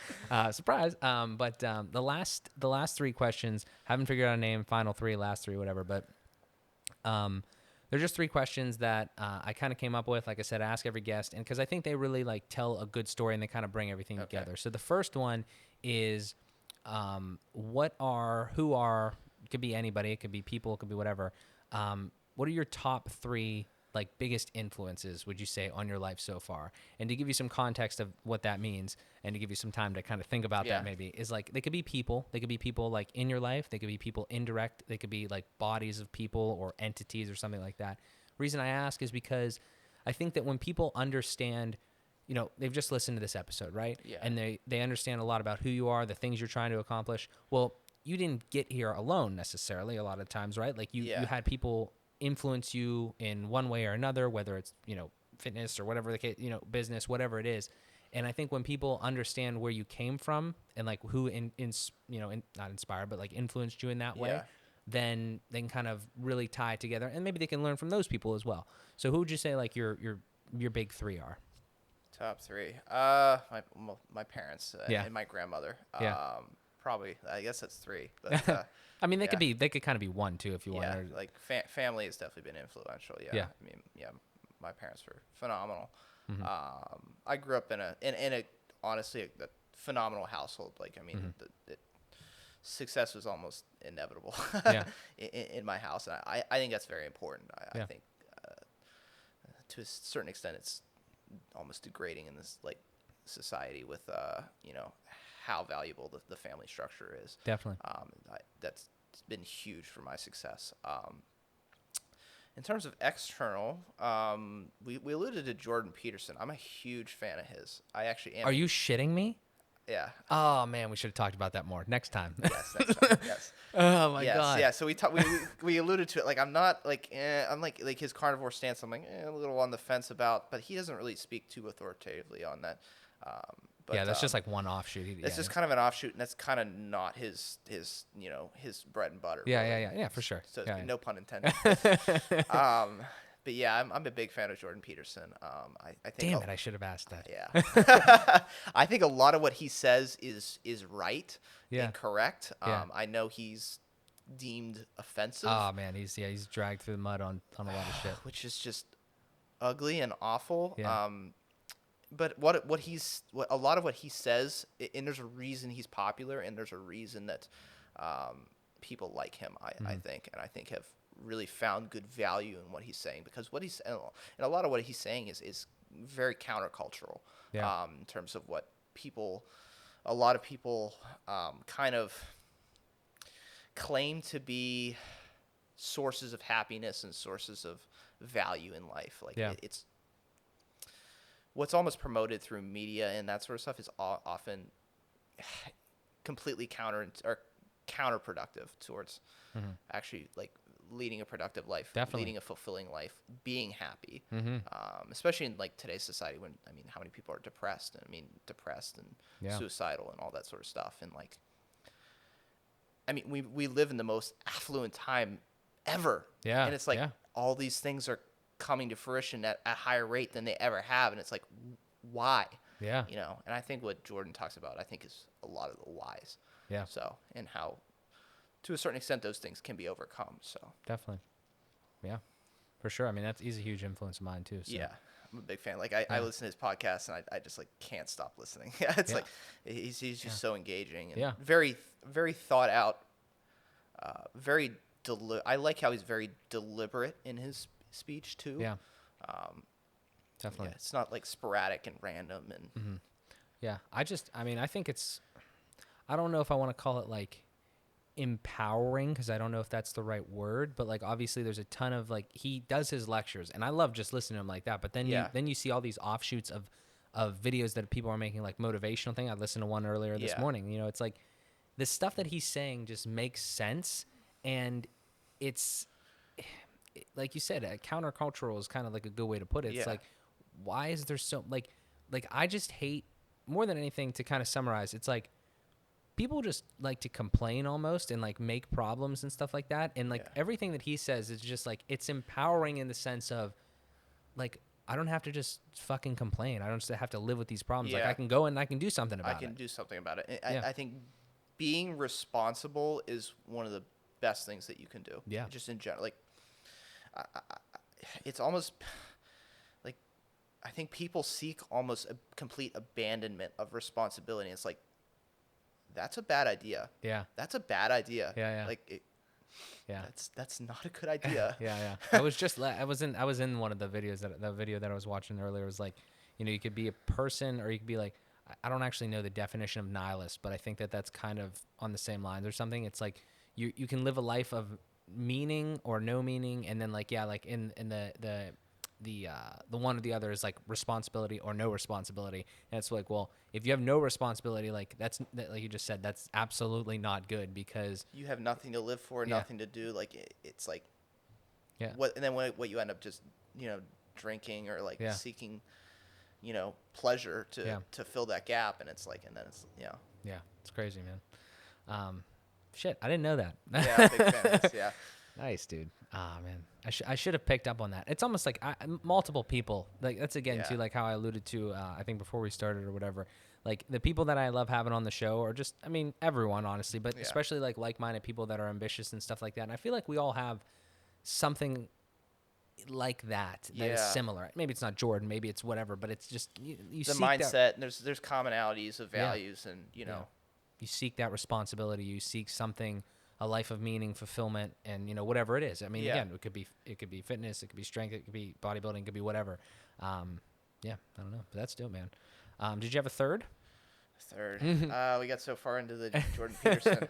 surprise. But the last 3 questions, haven't figured out a name, final 3, last 3, whatever. But they're just 3 questions that I kind of came up with. Like I said, I ask every guest, and because I think they really like tell a good story and they kind of bring everything together. So the first one is, it could be anybody, it could be people, it could be whatever. What are your top 3 like biggest influences, would you say, on your life so far? And to give you some context of what that means, and to give you some time to kind of think about that, maybe is like they could be people like in your life, they could be people indirect, they could be like bodies of people or entities or something like that. Reason I ask is because I think that when people understand, you know, they've just listened to this episode, right? Yeah. And they understand a lot about who you are, the things you're trying to accomplish. Well, you didn't get here alone necessarily a lot of times, right? Like you Yeah. had people influence you in one way or another, whether it's, fitness or whatever the case, business, whatever it is. And I think when people understand where you came from and like who not inspired, but like influenced you in that way, Yeah. then they can kind of really tie it together, and maybe they can learn from those people as well. So who would you say like your big three are? Top three. My parents Yeah. and my grandmother. Yeah. Probably. I guess that's three. But I mean, yeah. they could kind of be one too if you Yeah, want. like family has definitely been influential. Yeah. Yeah. I mean, yeah, my parents were phenomenal. Mm-hmm. I grew up in a honestly a phenomenal household. Like, I mean, Mm-hmm. the success was almost inevitable Yeah. in my house, and I think that's very important. Yeah. I think to a certain extent it's almost degrading in this like society with how valuable the family structure is. Definitely. That's been huge for my success. In terms of external, we alluded to Jordan Peterson. I'm a huge fan of his. I actually am. Are you shitting me? Yeah. Oh man, we should have talked about that more next time. Yes. Next time. Yes. Oh my Yes. god. Yeah. So we alluded to it. Like, I'm not like I'm like his carnivore stance. I'm like a little on the fence about, but he doesn't really speak too authoritatively on that. But yeah, that's just like one offshoot. It's just kind of an offshoot, and that's kind of not his his bread and butter. Yeah, really. yeah, for sure. So Yeah, no pun intended. But yeah, I'm a big fan of Jordan Peterson. I think. Damn it, I should have asked that. Yeah. I think a lot of what he says is right Yeah. and correct. Yeah. I know he's deemed offensive, Oh man, he's dragged through the mud on a lot of shit. which is just ugly and awful. Yeah. But what a lot of what he says, and there's a reason he's popular, and there's a reason that people like him. I think, and I think have really found good value in what he's saying, because what he's and a lot of what he's saying is very countercultural. Yeah. In terms of what a lot of people kind of claim to be sources of happiness and sources of value in life. Like, Yeah. it's what's almost promoted through media and that sort of stuff is often completely counterproductive towards actually like leading a productive life, Definitely. leading a fulfilling life, being happy. Mm-hmm. Especially in like today's society, when how many people are depressed and Yeah. suicidal and all that sort of stuff. And like, we live in the most affluent time ever. Yeah, And it's like yeah. all these things are coming to fruition at a higher rate than they ever have. And it's like, why? Yeah. And I think what Jordan talks about, I think, is a lot of the whys. Yeah. So, and how, to a certain extent, those things can be overcome. So, Definitely. Yeah. For sure. I mean, he's a huge influence of mine too. So. yeah, I'm a big fan. Like, I listen to his podcast, and I just like can't stop listening. It's Yeah. like he's just so engaging and Yeah. very very thought out. I like how he's very deliberate in his speech too. Yeah. Yeah, Definitely. it's not like sporadic and random and Yeah. I think I don't know if I want to call it like empowering, because I don't know if that's the right word, but like obviously there's a ton of like, he does his lectures and I love just listening to him like that. But then you see all these offshoots of videos that people are making, like motivational thing. I listened to one earlier this morning. It's like the stuff that he's saying just makes sense, and it's like you said, countercultural is kind of like a good way to put it. It's like, why is there so like I just hate, more than anything, to kind of summarize, it's like people just like to complain almost and like make problems and stuff like that. And like everything that he says is just like, it's empowering in the sense of like, I don't have to just fucking complain. I don't just have to live with these problems. Like I can go and I can do something about it. I can do something about it. I think being responsible is one of the best things that you can do. Yeah. Just in general, like it's almost like I think people seek almost a complete abandonment of responsibility. It's like, that's a bad idea. Yeah. That's a bad idea. Yeah. Like, yeah. That's not a good idea. Yeah. I was in one of the videos the video that I was watching earlier was like, you could be a person, or you could be like, I don't actually know the definition of nihilist, but I think that that's kind of on the same lines or something. It's like you can live a life of meaning or no meaning, and then like in the the one or the other is like responsibility or no responsibility, and it's like, well, if you have no responsibility, like like you just said, that's absolutely not good because You have nothing to live for, Yeah. nothing to do. Like it's like yeah, and then what you end up just drinking or like yeah, seeking pleasure yeah, to fill that gap, and it's like, and then it's yeah, it's crazy, man. Shit, I didn't know that. yeah, big fan of this, yeah. Nice, dude. Ah, man, I should have picked up on that. It's almost like multiple people. Like that's again too, Yeah. like how I alluded to. I think before we started or whatever. Like the people that I love having on the show, or just I mean everyone honestly, but Yeah. especially like-minded people that are ambitious and stuff like that. And I feel like we all have something like that is Yeah. similar. Maybe it's not Jordan, maybe it's whatever, but it's just you The seek that. mindset, and there's commonalities of Yeah. values, and Yeah. You seek that responsibility. You seek something, a life of meaning, fulfillment, and whatever it is. I mean, Yeah. again, it could be fitness, it could be strength, it could be bodybuilding, it could be whatever. Yeah, I don't know, but that's dope, man. Did you have a third? Third. We got so far into the Jordan Peterson,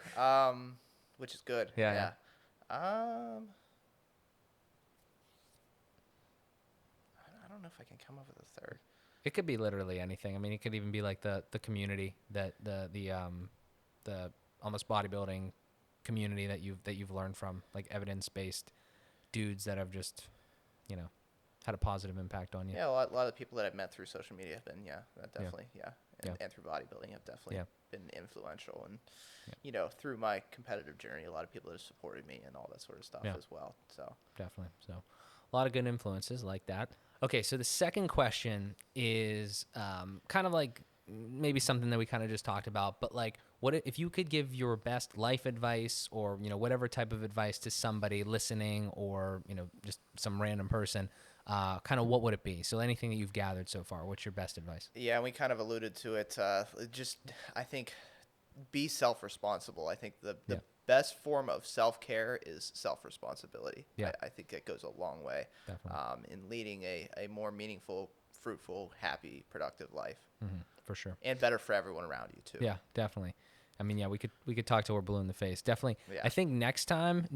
which is good. Yeah. I don't know if I can come up with a third. It could be literally anything. I mean, it could even be like the community that the almost bodybuilding community that you've learned from, like evidence-based dudes that have just had a positive impact on you. Yeah, a lot of the people that I've met through social media have been, that definitely, and through bodybuilding have definitely been influential, and through my competitive journey, a lot of people that have supported me and all that sort of stuff as well. So Definitely. So a lot of good influences like that. Okay, so the second question is kind of like maybe something that we kind of just talked about, but like, what if you could give your best life advice or whatever type of advice to somebody listening, or just some random person, kind of what would it be? So anything that you've gathered so far, what's your best advice? yeah, and we kind of alluded to it. Just I think be self-responsible. I think the best form of self-care is self-responsibility. Yeah. I think it goes a long way in leading a more meaningful, fruitful, happy, productive life. For sure. And better for everyone around you too. Yeah, definitely. I mean, yeah, we could talk till we're blue in the face. Definitely. Yeah. I think next time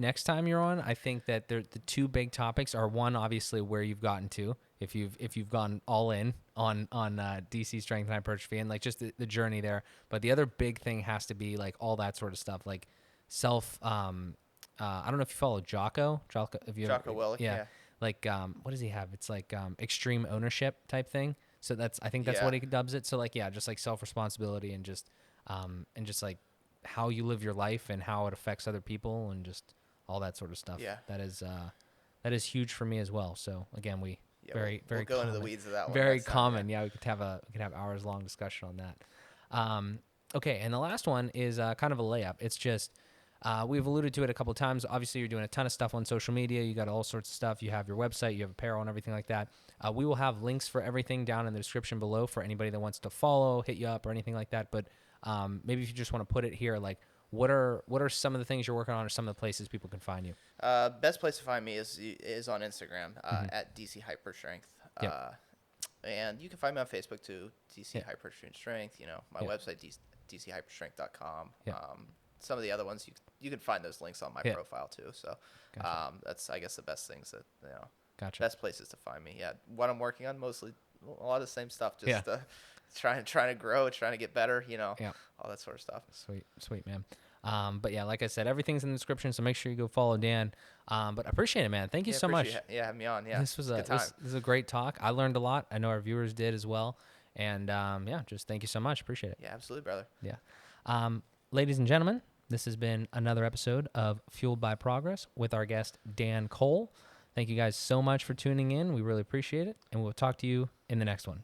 you're on, I think that the two big topics are, one, obviously where you've gotten to, if you've gone all in on DC Strength and Hypertrophy, and like just the journey there. But the other big thing has to be like all that sort of stuff, like self. I don't know if you follow Jocko. If you Jocko Willink, yeah. Like what does he have? It's like extreme ownership type thing. So I think that's what he dubs it. So like, yeah, just like self-responsibility and just like how you live your life and how it affects other people and just all that sort of stuff. Yeah. That is huge for me as well. So again, very we'll go common. into the weeds of that one. Very next time, common. Yeah, we could have hours long discussion on that. Okay, and the last one is kind of a layup. It's just we've alluded to it a couple of times. Obviously, you're doing a ton of stuff on social media. You got all sorts of stuff. You have your website, you have apparel and everything like that. We will have links for everything down in the description below for anybody that wants to follow, hit you up, or anything like that. But maybe if you just want to put it here, like what are some of the things you're working on, or some of the places people can find you? Best place to find me is on Instagram at DC Hyperstrength. And you can find me on Facebook too, DC Hypertrophy Strength. My website, DCHyperstrength.com. Some of the other ones you can find those links on my profile too. So that's, I guess, the best things that Gotcha. best places to find me. Yeah, what I'm working on, mostly a lot of the same stuff. Just trying to grow, trying to get better. All that sort of stuff. Sweet man. But yeah, like I said, everything's in the description, so make sure you go follow Dan. But I appreciate it, man. Thank you so much. Having me on. Yeah, This was good time. this was a great talk. I learned a lot. I know our viewers did as well. And just thank you so much. Appreciate it. Yeah, absolutely, brother. Yeah. Ladies and gentlemen, this has been another episode of Fueled by Progress with our guest, Dan Cole. Thank you guys so much for tuning in. We really appreciate it. And we'll talk to you in the next one.